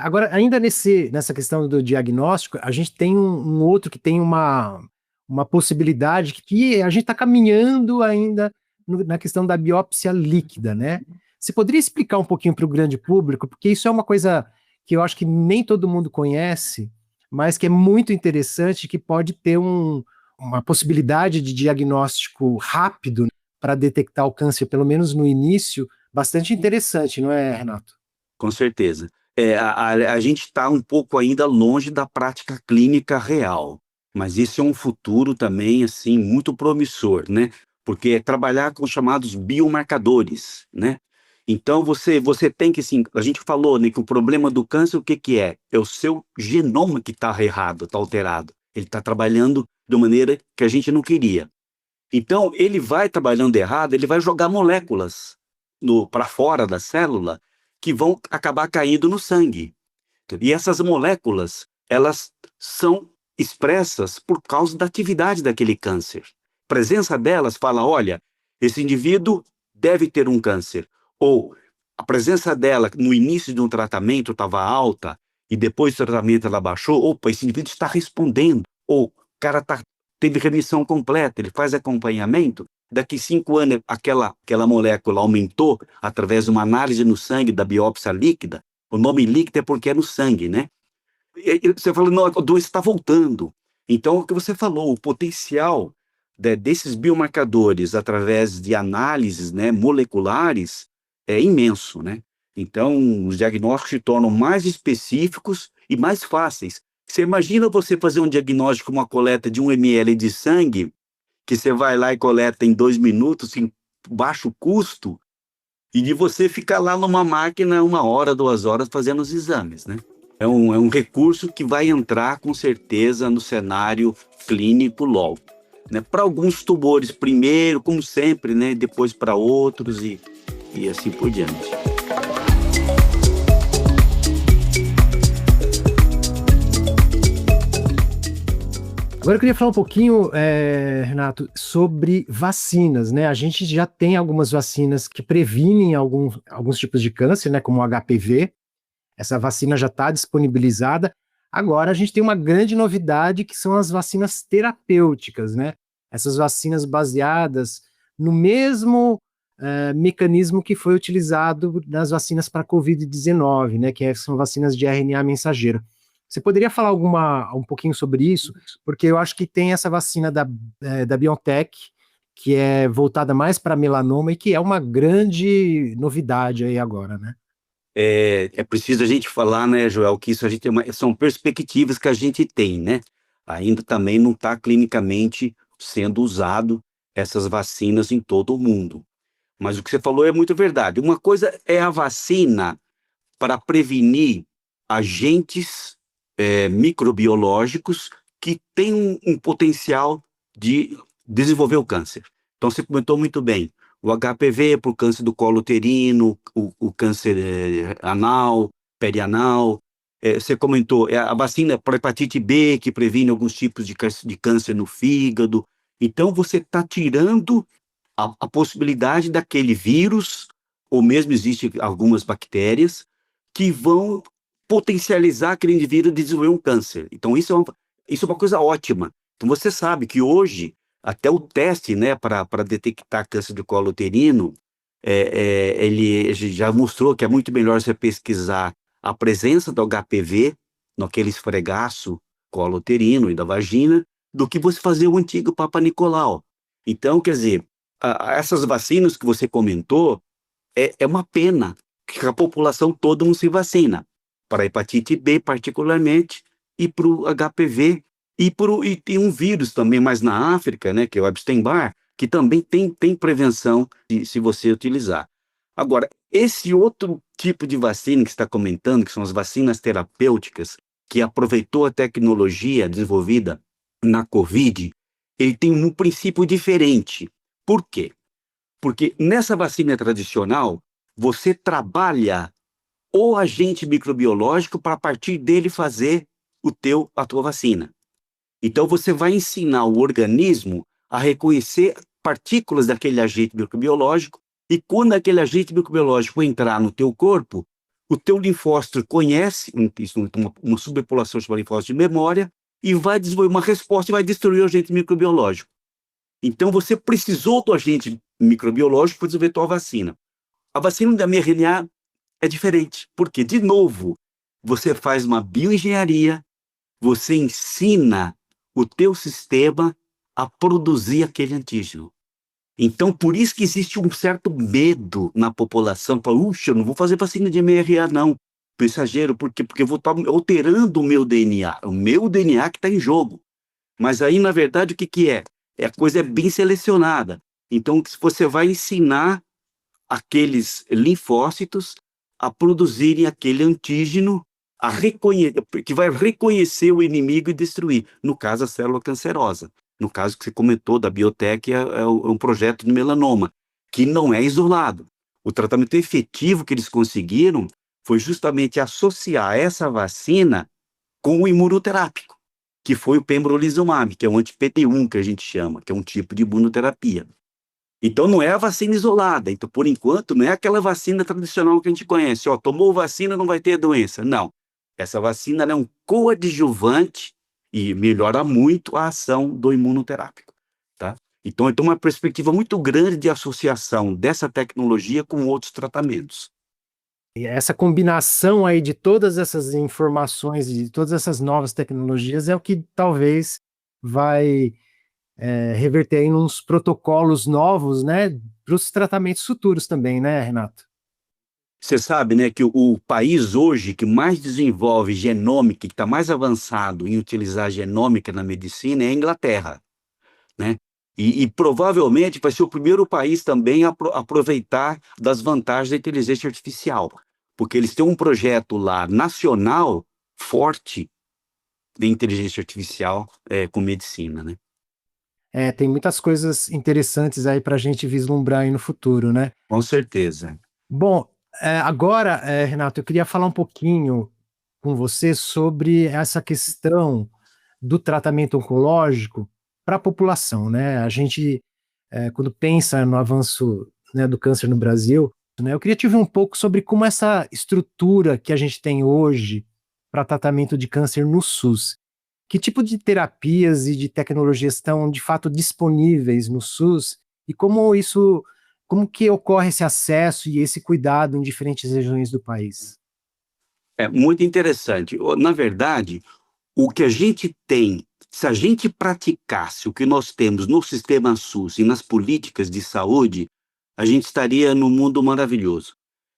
Agora, ainda nessa questão do diagnóstico, a gente tem um outro que tem uma possibilidade que a gente está caminhando ainda na questão da biópsia líquida, né? Você poderia explicar um pouquinho para o grande público, porque isso é uma coisa que eu acho que nem todo mundo conhece, mas que é muito interessante, que pode ter uma possibilidade de diagnóstico rápido para detectar o câncer, pelo menos no início, bastante interessante, não é, Renato? Com certeza. A gente está um pouco ainda longe da prática clínica real, mas isso é um futuro também, assim, muito promissor, né? Porque é trabalhar com os chamados biomarcadores, né? Então, você tem que, assim, a gente falou, né, que o problema do câncer, o que que é? É o seu genoma que está errado, está alterado. Ele está trabalhando de uma maneira que a gente não queria. Então, ele vai trabalhando errado, ele vai jogar moléculas para fora da célula que vão acabar caindo no sangue. E essas moléculas, elas são expressas por causa da atividade daquele câncer. A presença delas fala, olha, esse indivíduo deve ter um câncer. Ou a presença dela no início de um tratamento estava alta e depois do tratamento ela baixou. Opa, esse indivíduo está respondendo. Ou o cara teve remissão completa, ele faz acompanhamento. Daqui 5 anos aquela molécula aumentou através de uma análise no sangue da biópsia líquida. O nome líquido é porque é no sangue, né? E você fala, não, a doença está voltando. Então, o que você falou, o potencial desses biomarcadores através de análises, né, moleculares é imenso, né? Então, os diagnósticos se tornam mais específicos e mais fáceis. Você imagina você fazer um diagnóstico, uma coleta de 1 ml de sangue, que você vai lá e coleta em 2 minutos, em baixo custo, e de você ficar lá numa máquina 1 hora, 2 horas fazendo os exames, né? É um recurso que vai entrar com certeza no cenário clínico logo, né? Para alguns tumores primeiro, como sempre, né? Depois para outros e assim por diante. Agora eu queria falar um pouquinho, Renato, sobre vacinas, né? A gente já tem algumas vacinas que previnem alguns tipos de câncer, né? Como o HPV. Essa vacina já está disponibilizada. Agora a gente tem uma grande novidade que são as vacinas terapêuticas, né? Essas vacinas baseadas no mesmo mecanismo que foi utilizado nas vacinas para a Covid-19, né? Que são vacinas de RNA mensageiro. Você poderia falar um pouquinho sobre isso? Porque eu acho que tem essa vacina da BioNTech, que é voltada mais para melanoma e que é uma grande novidade aí agora, né? É preciso a gente falar, né, Joel, que isso são perspectivas que a gente tem, né? Ainda também não está clinicamente sendo usado essas vacinas em todo o mundo. Mas o que você falou é muito verdade. Uma coisa é a vacina para prevenir agentes microbiológicos que têm um potencial de desenvolver o câncer. Então, você comentou muito bem. O HPV para o câncer do colo uterino, o câncer anal, perianal. Você comentou a vacina para hepatite B, que previne alguns tipos de câncer no fígado. Então, você está tirando a possibilidade daquele vírus, ou mesmo existem algumas bactérias, que vão potencializar aquele indivíduo de desenvolver um câncer. Então, isso é uma coisa ótima. Então, você sabe que hoje, até o teste, né, para detectar câncer de colo uterino, ele já mostrou que é muito melhor você pesquisar a presença do HPV naquele esfregaço colo uterino e da vagina, do que você fazer o antigo Papa Nicolau. Então, quer dizer, essas vacinas que você comentou, é uma pena que a população toda não se vacina. Para a hepatite B, particularmente, e para o HPV, e tem um vírus também mais na África, né, que é o Epstein-Barr, que também tem prevenção se você utilizar. Agora, esse outro tipo de vacina que você está comentando, que são as vacinas terapêuticas, que aproveitou a tecnologia desenvolvida na Covid, ele tem um princípio diferente. Por quê? Porque nessa vacina tradicional, você trabalha o agente microbiológico para a partir dele fazer a tua vacina. Então você vai ensinar o organismo a reconhecer partículas daquele agente microbiológico e quando aquele agente microbiológico entrar no teu corpo, o teu linfócito conhece, uma subpopulação chamada linfócito de memória, e vai desenvolver uma resposta e vai destruir o agente microbiológico. Então você precisou do agente microbiológico para desenvolver a tua vacina. A vacina da mRNA é diferente, porque, de novo, você faz uma bioengenharia, você ensina o teu sistema a produzir aquele antígeno. Então, por isso que existe um certo medo na população, para, eu não vou fazer vacina de mRNA, não, mensageiro, porque eu vou estar alterando o meu DNA que está em jogo. Mas aí, na verdade, o que é? A coisa é bem selecionada. Então, você vai ensinar aqueles linfócitos a produzirem aquele antígeno que vai reconhecer o inimigo e destruir, no caso, a célula cancerosa. No caso que você comentou da biotech, é um projeto de melanoma, que não é isolado. O tratamento efetivo que eles conseguiram foi justamente associar essa vacina com o imunoterápico, que foi o pembrolizumab, que é um anti-PD-1 que a gente chama, que é um tipo de imunoterapia. Então não é a vacina isolada. Então, por enquanto, não é aquela vacina tradicional que a gente conhece. Ó, tomou vacina, não vai ter doença. Não. Essa vacina ela é um coadjuvante e melhora muito a ação do imunoterápico, tá? Então, tem uma perspectiva muito grande de associação dessa tecnologia com outros tratamentos. E essa combinação aí de todas essas informações e de todas essas novas tecnologias é o que talvez vai reverter em uns protocolos novos, né, para os tratamentos futuros também, né, Renato? Você sabe, né, que o país hoje que mais desenvolve genômica, que está mais avançado em utilizar genômica na medicina é a Inglaterra, né? E provavelmente vai ser o primeiro país também a aproveitar das vantagens da inteligência artificial, porque eles têm um projeto lá nacional forte de inteligência artificial com medicina, né? Tem muitas coisas interessantes aí para a gente vislumbrar aí no futuro, né? Com certeza. Bom, agora, Renato, eu queria falar um pouquinho com você sobre essa questão do tratamento oncológico para a população, né? A gente, quando pensa no avanço, né, do câncer no Brasil, né, eu queria te ouvir um pouco sobre como essa estrutura que a gente tem hoje para tratamento de câncer no SUS, que tipo de terapias e de tecnologias estão de fato disponíveis no SUS e como que ocorre esse acesso e esse cuidado em diferentes regiões do país? É muito interessante. Na verdade, o que a gente tem, se a gente praticasse o que nós temos no sistema SUS e nas políticas de saúde, a gente estaria num mundo maravilhoso.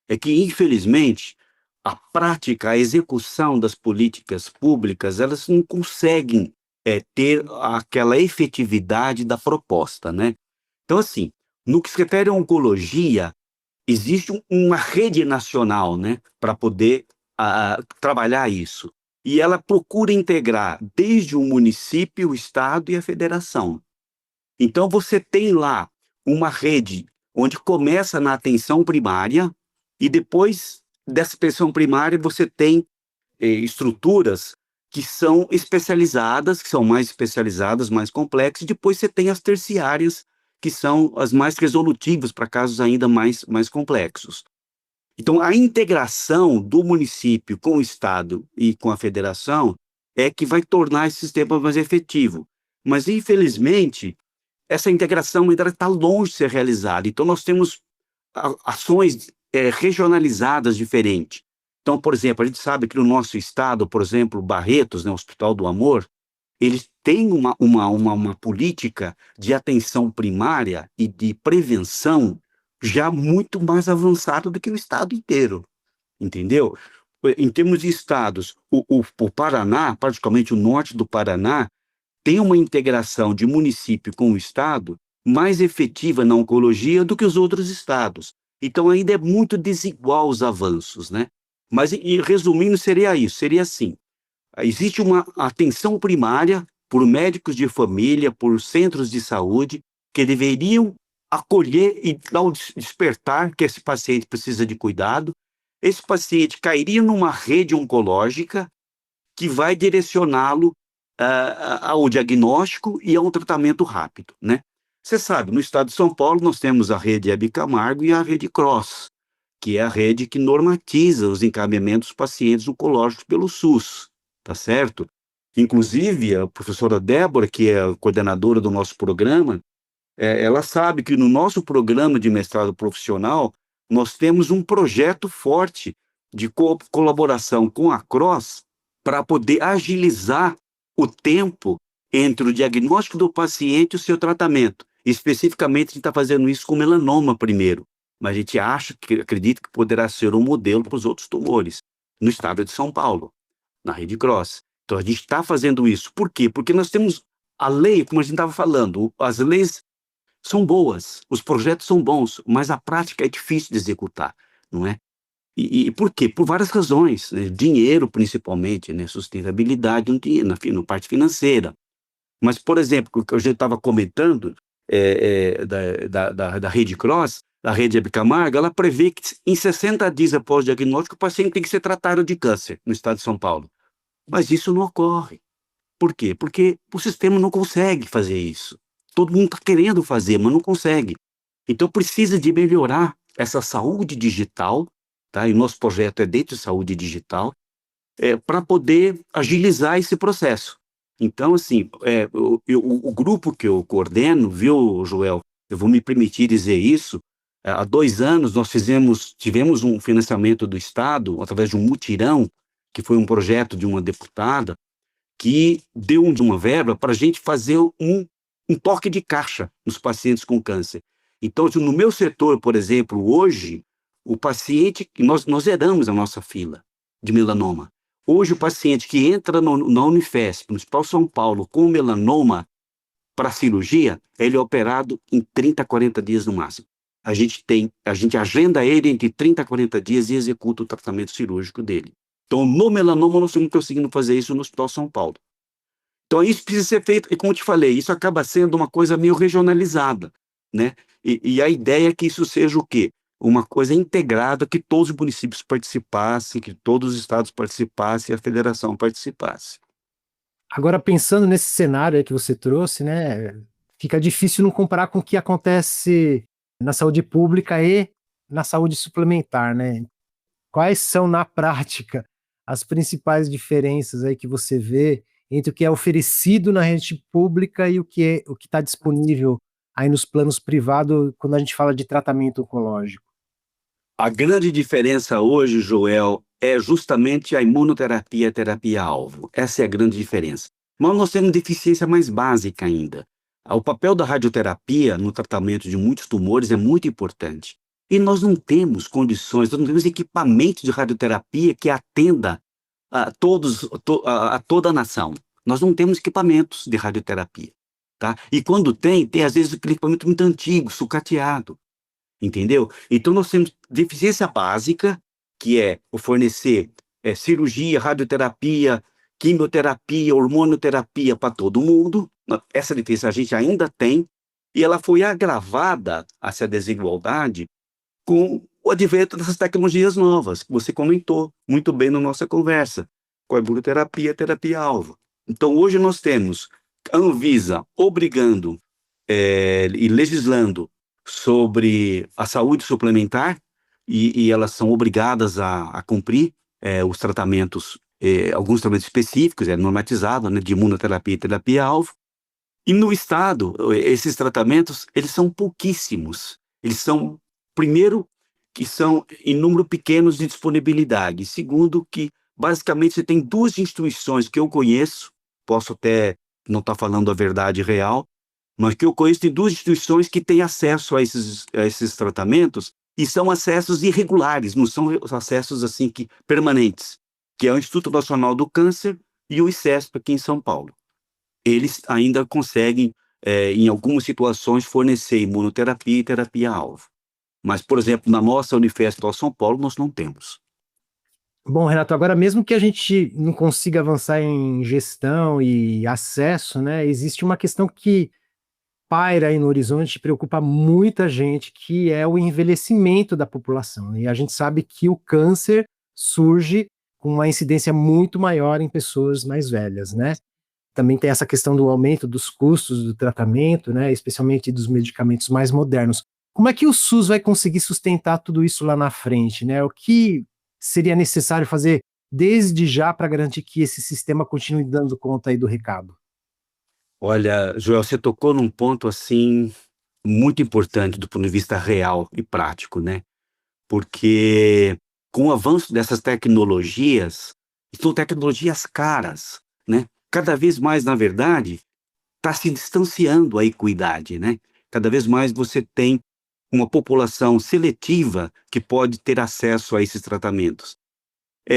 É que, infelizmente, a prática, a execução das políticas públicas, elas não conseguem ter aquela efetividade da proposta, né? Então, assim, no que se refere à oncologia, existe uma rede nacional, né, para poder trabalhar isso. E ela procura integrar desde o município, o estado e a federação. Então, você tem lá uma rede onde começa na atenção primária e depois dessa atenção primária você tem estruturas que são especializadas, que são mais especializadas, mais complexas, e depois você tem as terciárias, que são as mais resolutivas para casos ainda mais complexos. Então, a integração do município com o estado e com a federação é que vai tornar esse sistema mais efetivo. Mas, infelizmente, essa integração ainda está longe de ser realizada. Então, nós temos ações regionalizadas diferentes. Então, por exemplo, a gente sabe que no nosso estado, por exemplo, Barretos, né, o Hospital do Amor, eles têm uma política de atenção primária e de prevenção já muito mais avançada do que o estado inteiro, entendeu? Em termos de estados, o Paraná, particularmente o norte do Paraná, tem uma integração de município com o estado mais efetiva na oncologia do que os outros estados. Então ainda é muito desigual os avanços, né? Mas, resumindo, seria isso, seria assim, existe uma atenção primária por médicos de família, por centros de saúde, que deveriam acolher e dar o despertar que esse paciente precisa de cuidado. Esse paciente cairia numa rede oncológica que vai direcioná-lo ao diagnóstico e a um tratamento rápido, né? Você sabe, no estado de São Paulo nós temos a rede Hebe Camargo e a rede CROSS, que é a rede que normatiza os encaminhamentos dos pacientes oncológicos pelo SUS, tá certo? Inclusive, a professora Débora, que é a coordenadora do nosso programa, ela sabe que no nosso programa de mestrado profissional, nós temos um projeto forte de colaboração com a CROSS para poder agilizar o tempo entre o diagnóstico do paciente e o seu tratamento. Especificamente, a gente está fazendo isso com melanoma primeiro, mas a gente acredita que poderá ser um modelo para os outros tumores, no estado de São Paulo, na Rede Cross. Então, a gente está fazendo isso. Por quê? Porque nós temos a lei, como a gente estava falando, as leis são boas, os projetos são bons, mas a prática é difícil de executar, não é? E por quê? Por várias razões, né? Dinheiro, principalmente, né? Sustentabilidade na parte financeira. Mas, por exemplo, o que a gente estava comentando da Rede Cross, da Rede Hebe Camargo, ela prevê que em 60 dias após o diagnóstico, o paciente tem que ser tratado de câncer no estado de São Paulo. Mas isso não ocorre. Por quê? Porque o sistema não consegue fazer isso. Todo mundo está querendo fazer, mas não consegue. Então precisa de melhorar essa saúde digital, tá? E o nosso projeto é dentro de saúde digital, para poder agilizar esse processo. Então, assim, o grupo que eu coordeno, viu, Joel, eu vou me permitir dizer isso, há 2 anos nós tivemos um financiamento do Estado, através de um mutirão, que foi um projeto de uma deputada, que deu uma verba para a gente fazer um toque de caixa nos pacientes com câncer. Então, no meu setor, por exemplo, hoje, o paciente, nós zeramos a nossa fila de melanoma. Hoje, o paciente que entra na Unifesp, no Hospital São Paulo, com melanoma para cirurgia, ele é operado em 30 a 40 dias no máximo. A gente agenda ele entre 30 a 40 dias e executa o tratamento cirúrgico dele. Então, no melanoma, nós estamos conseguindo fazer isso no Hospital São Paulo. Então, isso precisa ser feito, e como eu te falei, isso acaba sendo uma coisa meio regionalizada, né? E a ideia é que isso seja o quê? Uma coisa integrada, que todos os municípios participassem, que todos os estados participassem e a federação participasse. Agora, pensando nesse cenário aí que você trouxe, né, fica difícil não comparar com o que acontece na saúde pública e na saúde suplementar, né? Quais são, na prática, as principais diferenças aí que você vê entre o que é oferecido na rede pública e o que está disponível aí nos planos privados quando a gente fala de tratamento oncológico? A grande diferença hoje, Joel, é justamente a imunoterapia e a terapia-alvo. Essa é a grande diferença. Mas nós temos deficiência mais básica ainda. O papel da radioterapia no tratamento de muitos tumores é muito importante. E nós não temos condições, nós não temos equipamento de radioterapia que atenda a toda a nação. Nós não temos equipamentos de radioterapia, tá? E quando tem às vezes aquele equipamento muito antigo, sucateado. Entendeu? Então nós temos deficiência básica, que é o fornecer cirurgia, radioterapia, quimioterapia, hormonioterapia para todo mundo. Essa deficiência a gente ainda tem, e ela foi agravada, essa desigualdade, com o advento dessas tecnologias novas, que você comentou muito bem na nossa conversa, com a imunoterapia e a terapia-alvo. Então hoje nós temos a Anvisa obrigando e legislando sobre a saúde suplementar, e elas são obrigadas a cumprir os tratamentos, alguns tratamentos específicos, normatizado, né, de imunoterapia e terapia-alvo. E no estado, esses tratamentos, eles são pouquíssimos. Eles são, primeiro, que são em número pequenos de disponibilidade. Segundo, que basicamente você tem 2 instituições que eu conheço, posso até não estar falando a verdade real, mas que eu conheço de 2 instituições que têm acesso a esses tratamentos, e são acessos irregulares, não são acessos assim permanentes, que é o Instituto Nacional do Câncer e o ICESP aqui em São Paulo. Eles ainda conseguem, em algumas situações, fornecer imunoterapia e terapia-alvo. Mas, por exemplo, na nossa Unifesp São Paulo, nós não temos. Bom, Renato, agora mesmo que a gente não consiga avançar em gestão e acesso, né, existe uma questão que paira aí no horizonte, preocupa muita gente, que é o envelhecimento da população. E a gente sabe que o câncer surge com uma incidência muito maior em pessoas mais velhas, né? Também tem essa questão do aumento dos custos do tratamento, né, especialmente dos medicamentos mais modernos. Como é que o SUS vai conseguir sustentar tudo isso lá na frente, né? O que seria necessário fazer desde já para garantir que esse sistema continue dando conta aí do recado? Olha, Joel, você tocou num ponto assim muito importante do ponto de vista real e prático, né? Porque com o avanço dessas tecnologias, são tecnologias caras, né? Cada vez mais, na verdade, está se distanciando a equidade, né? Cada vez mais você tem uma população seletiva que pode ter acesso a esses tratamentos.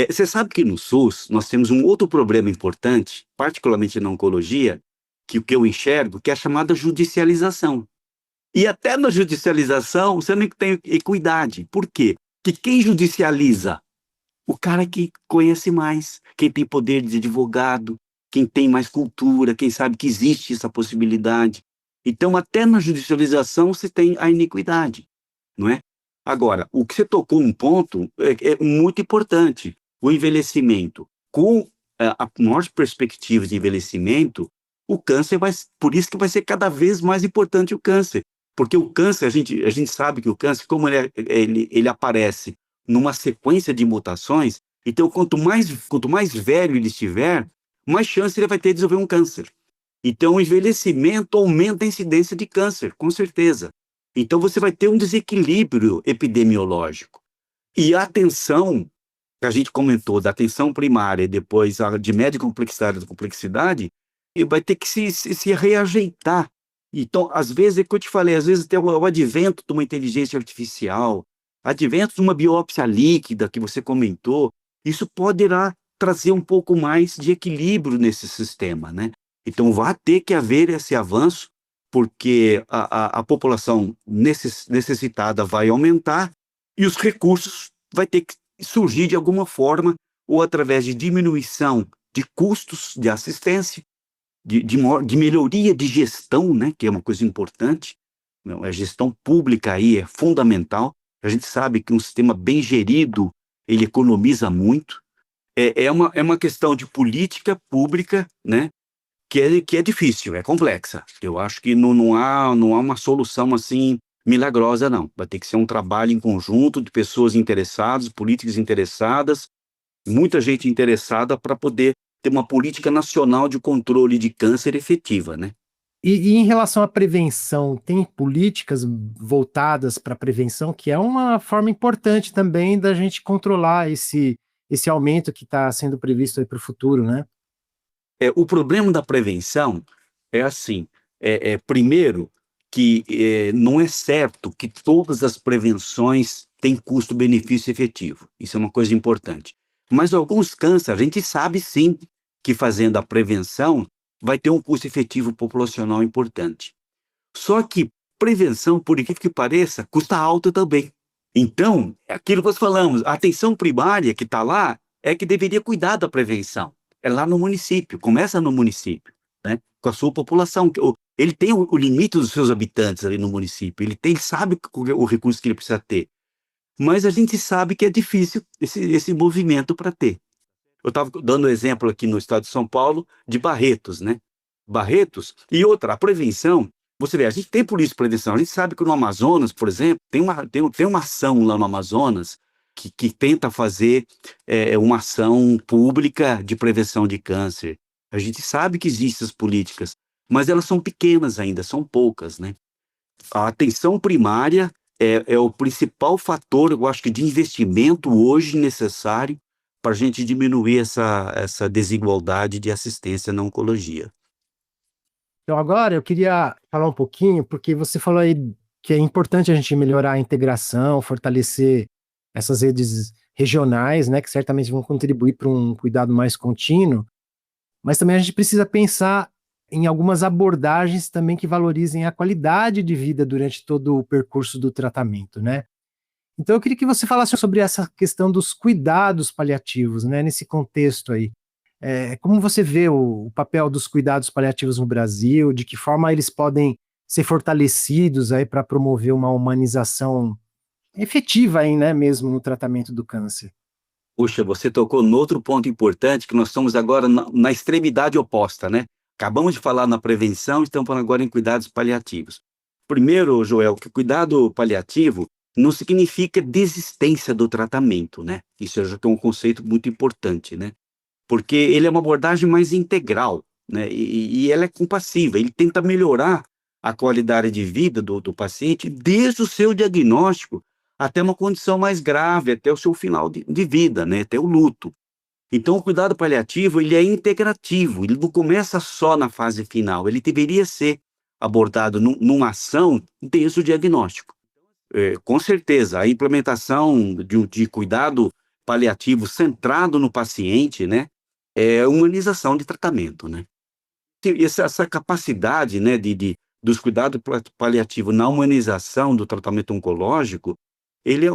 Você sabe que no SUS nós temos um outro problema importante, particularmente na oncologia, que o que eu enxergo, que é a chamada judicialização. E até na judicialização você não tem equidade. Por quê? Porque quem judicializa? O cara que conhece mais, quem tem poder de advogado, quem tem mais cultura, quem sabe que existe essa possibilidade. Então, até na judicialização você tem a iniquidade, não é? Agora, o que você tocou um ponto é muito importante. O envelhecimento. Com a maior perspectiva de envelhecimento, o câncer vai, por isso que vai ser cada vez mais importante o câncer. Porque o câncer, a gente sabe que o câncer, como ele aparece numa sequência de mutações, então quanto mais velho ele estiver, mais chance ele vai ter de desenvolver um câncer. Então, o envelhecimento aumenta a incidência de câncer, com certeza. Então, você vai ter um desequilíbrio epidemiológico. E a atenção, que a gente comentou, da atenção primária e depois a de média complexidade da complexidade, e vai ter que se reajeitar. Então, às vezes, é o que eu te falei, às vezes tem o advento de uma inteligência artificial, advento de uma biópsia líquida que você comentou, isso poderá trazer um pouco mais de equilíbrio nesse sistema, né? Então, vai ter que haver esse avanço, porque a população necessitada vai aumentar e os recursos vai ter que surgir de alguma forma, ou através de diminuição de custos de assistência, de melhoria de gestão, né, que é uma coisa importante. A gestão pública aí é fundamental. A gente sabe que um sistema bem gerido, ele economiza muito. É uma questão de política pública, né, que é difícil, é complexa. Eu acho que não há uma solução assim milagrosa, não. Vai ter que ser um trabalho em conjunto de pessoas interessadas, políticas interessadas, muita gente interessada para poder ter uma política nacional de controle de câncer efetiva, né? E em relação à prevenção, tem políticas voltadas para a prevenção, que é uma forma importante também da gente controlar esse aumento que está sendo previsto para o futuro, né? O problema da prevenção é assim, primeiro, que não é certo que todas as prevenções têm custo-benefício efetivo. Isso é uma coisa importante. Mas alguns cânceres, a gente sabe sim que fazendo a prevenção vai ter um custo efetivo populacional importante. Só que prevenção, por incrível que pareça, custa alto também. Então, é aquilo que nós falamos, a atenção primária que está lá é que deveria cuidar da prevenção. É lá no município, começa no município, né? Com a sua população. Ele tem o limite dos seus habitantes ali no município, ele sabe o recurso que ele precisa ter. Mas a gente sabe que é difícil esse movimento para ter. Eu estava dando exemplo aqui no estado de São Paulo de Barretos, né? Barretos, e outra, a prevenção, você vê, a gente tem polícia de prevenção, a gente sabe que no Amazonas, por exemplo, tem uma ação lá no Amazonas que tenta fazer uma ação pública de prevenção de câncer. A gente sabe que existem as políticas, mas elas são pequenas ainda, são poucas, né? A atenção primária é o principal fator, eu acho que, de investimento hoje necessário para a gente diminuir essa desigualdade de assistência na oncologia. Então, agora eu queria falar um pouquinho, porque você falou aí que é importante a gente melhorar a integração, fortalecer essas redes regionais, né, que certamente vão contribuir para um cuidado mais contínuo, mas também a gente precisa pensar em algumas abordagens também que valorizem a qualidade de vida durante todo o percurso do tratamento, né? Então eu queria que você falasse sobre essa questão dos cuidados paliativos, né, nesse contexto aí. Como você vê o papel dos cuidados paliativos no Brasil, de que forma eles podem ser fortalecidos aí para promover uma humanização efetiva aí, né, mesmo no tratamento do câncer? Puxa, você tocou no outro ponto importante, que nós estamos agora na extremidade oposta, né? Acabamos de falar na prevenção, estamos falando agora em cuidados paliativos. Primeiro, Joel, que cuidado paliativo não significa desistência do tratamento, né? Isso já tem um conceito muito importante, né? Porque ele é uma abordagem mais integral, né? E ela é compassiva, ele tenta melhorar a qualidade de vida do paciente desde o seu diagnóstico até uma condição mais grave, até o seu final de vida, né? Até o luto. Então, o cuidado paliativo, ele é integrativo, ele não começa só na fase final, ele deveria ser abordado numa ação desde o diagnóstico. Com certeza, a implementação de cuidado paliativo centrado no paciente, né, é humanização de tratamento, né? Essa capacidade, né, dos cuidados paliativos na humanização do tratamento oncológico, ele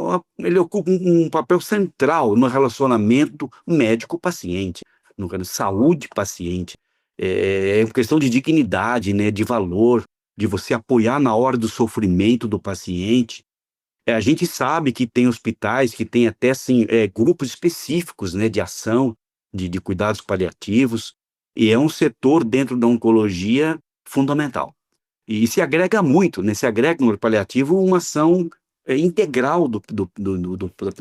ocupa um papel central no relacionamento médico-paciente, no saúde-paciente. É uma questão de dignidade, né, de valor, de você apoiar na hora do sofrimento do paciente. A gente sabe que tem hospitais que tem até assim, grupos específicos, né, de ação, de cuidados paliativos, e é um setor dentro da oncologia fundamental. E se agrega muito, né, se agrega no paliativo uma ação integral do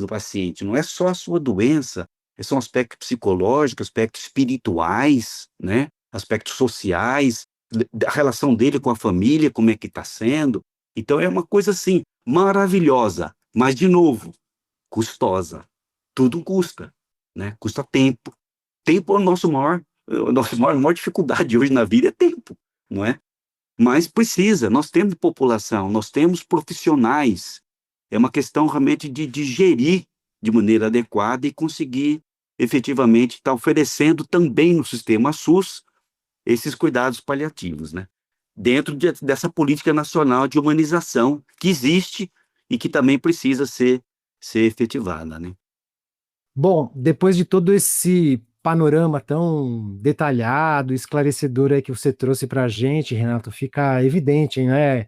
paciente. Não é só a sua doença, são aspectos psicológicos, aspectos espirituais, né, aspectos sociais, da relação dele com a família, como é que está sendo. Então é uma coisa assim, maravilhosa, mas de novo, custosa. Tudo custa, né? Custa tempo. Tempo é a maior dificuldade hoje na vida é tempo, não é? Mas precisa, nós temos população, nós temos profissionais. É uma questão realmente de gerir de maneira adequada e conseguir efetivamente estar oferecendo também no sistema SUS esses cuidados paliativos, né? Dentro dessa política nacional de humanização que existe e que também precisa ser efetivada, né? Bom, depois de todo esse panorama tão detalhado, esclarecedor aí que você trouxe para a gente, Renato, fica evidente, né,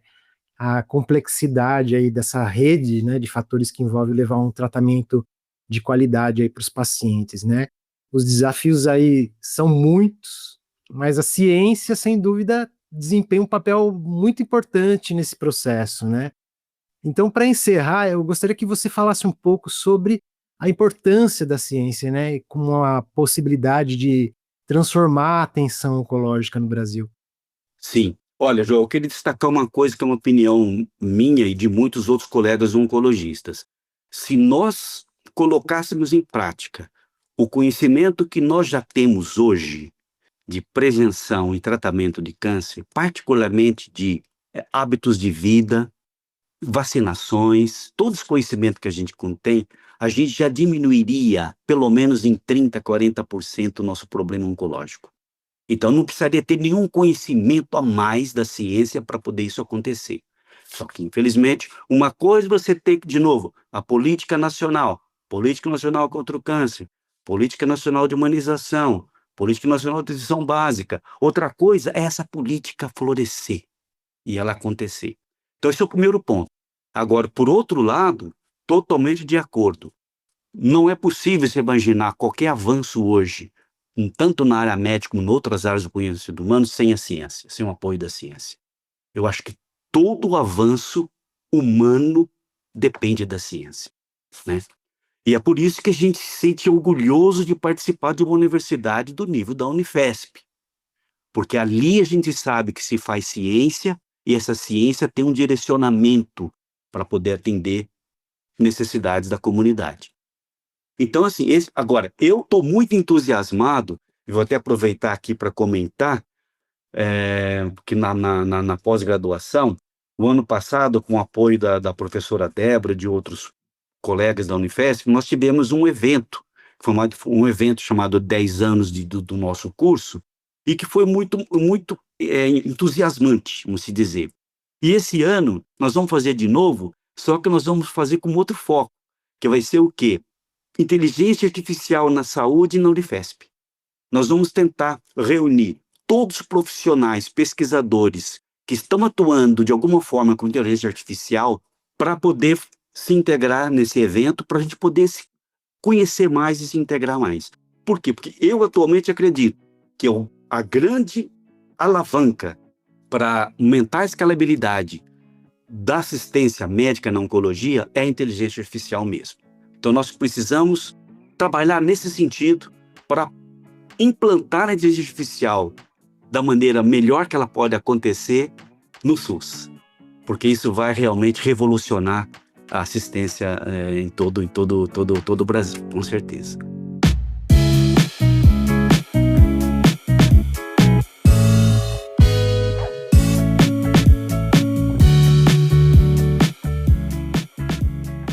a complexidade aí dessa rede, né, de fatores que envolve levar um tratamento de qualidade aí para os pacientes, né? Os desafios aí são muitos, mas a ciência, sem dúvida, desempenha um papel muito importante nesse processo, né? Então, para encerrar, eu gostaria que você falasse um pouco sobre a importância da ciência, né, e como a possibilidade de transformar a atenção oncológica no Brasil. Sim. Olha, João, eu queria destacar uma coisa que é uma opinião minha e de muitos outros colegas oncologistas. Se nós colocássemos em prática o conhecimento que nós já temos hoje de prevenção e tratamento de câncer, particularmente de hábitos de vida, vacinações, todo esse conhecimento que a gente contém, a gente já diminuiria pelo menos em 30, 40% o nosso problema oncológico. Então não precisaria ter nenhum conhecimento a mais da ciência para poder isso acontecer. Só que, infelizmente, uma coisa você tem que, de novo, a política nacional contra o câncer, política nacional de humanização, política nacional de atenção básica. Outra coisa é essa política florescer e ela acontecer. Então esse é o primeiro ponto. Agora, por outro lado, totalmente de acordo. Não é possível você imaginar qualquer avanço hoje, tanto na área médica como em outras áreas do conhecimento humano, sem a ciência, sem o apoio da ciência. Eu acho que todo o avanço humano depende da ciência, né? E é por isso que a gente se sente orgulhoso de participar de uma universidade do nível da Unifesp, porque ali a gente sabe que se faz ciência e essa ciência tem um direcionamento para poder atender necessidades da comunidade. Então, assim, agora, eu estou muito entusiasmado, e vou até aproveitar aqui para comentar, que na pós-graduação, o ano passado, com o apoio da professora Débora e de outros colegas da Unifesp, nós tivemos um evento, um evento chamado 10 anos do nosso curso, e que foi muito, muito entusiasmante, vamos se dizer. E esse ano, nós vamos fazer de novo, só que nós vamos fazer com outro foco, que vai ser o quê? Inteligência artificial na saúde e na Unifesp. Nós vamos tentar reunir todos os profissionais, pesquisadores que estão atuando de alguma forma com inteligência artificial para poder se integrar nesse evento, para a gente poder se conhecer mais e se integrar mais. Por quê? Porque eu atualmente acredito que a grande alavanca para aumentar a escalabilidade da assistência médica na oncologia é a inteligência artificial mesmo. Então nós precisamos trabalhar nesse sentido para implantar a inteligência artificial da maneira melhor que ela pode acontecer no SUS, porque isso vai realmente revolucionar a assistência em todo o Brasil, com certeza.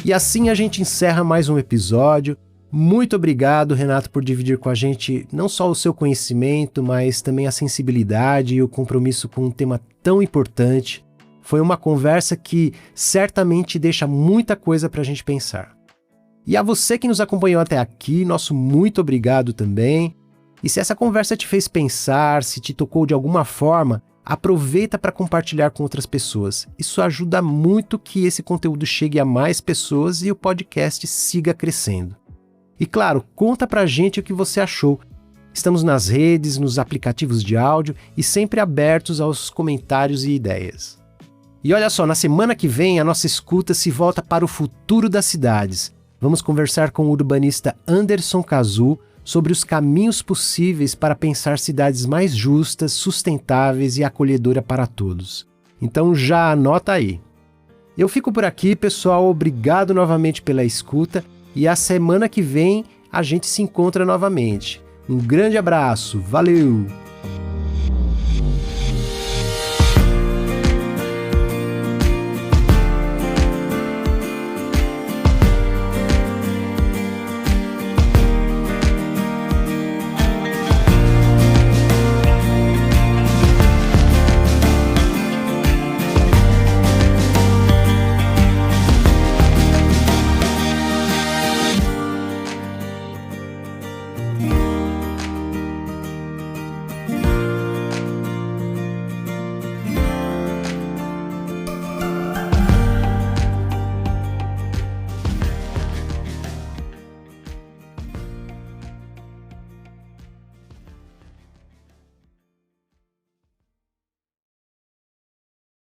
E assim a gente encerra mais um episódio. Muito obrigado, Renato, por dividir com a gente não só o seu conhecimento, mas também a sensibilidade e o compromisso com um tema tão importante. Foi uma conversa que certamente deixa muita coisa para a gente pensar. E a você que nos acompanhou até aqui, nosso muito obrigado também. E se essa conversa te fez pensar, se te tocou de alguma forma, aproveita para compartilhar com outras pessoas. Isso ajuda muito que esse conteúdo chegue a mais pessoas e o podcast siga crescendo. E claro, conta pra gente o que você achou. Estamos nas redes, nos aplicativos de áudio e sempre abertos aos comentários e ideias. E olha só, na semana que vem a nossa escuta se volta para o futuro das cidades. Vamos conversar com o urbanista Anderson Cazzu sobre os caminhos possíveis para pensar cidades mais justas, sustentáveis e acolhedoras para todos. Então já anota aí. Eu fico por aqui, pessoal. Obrigado novamente pela escuta e a semana que vem a gente se encontra novamente. Um grande abraço, valeu!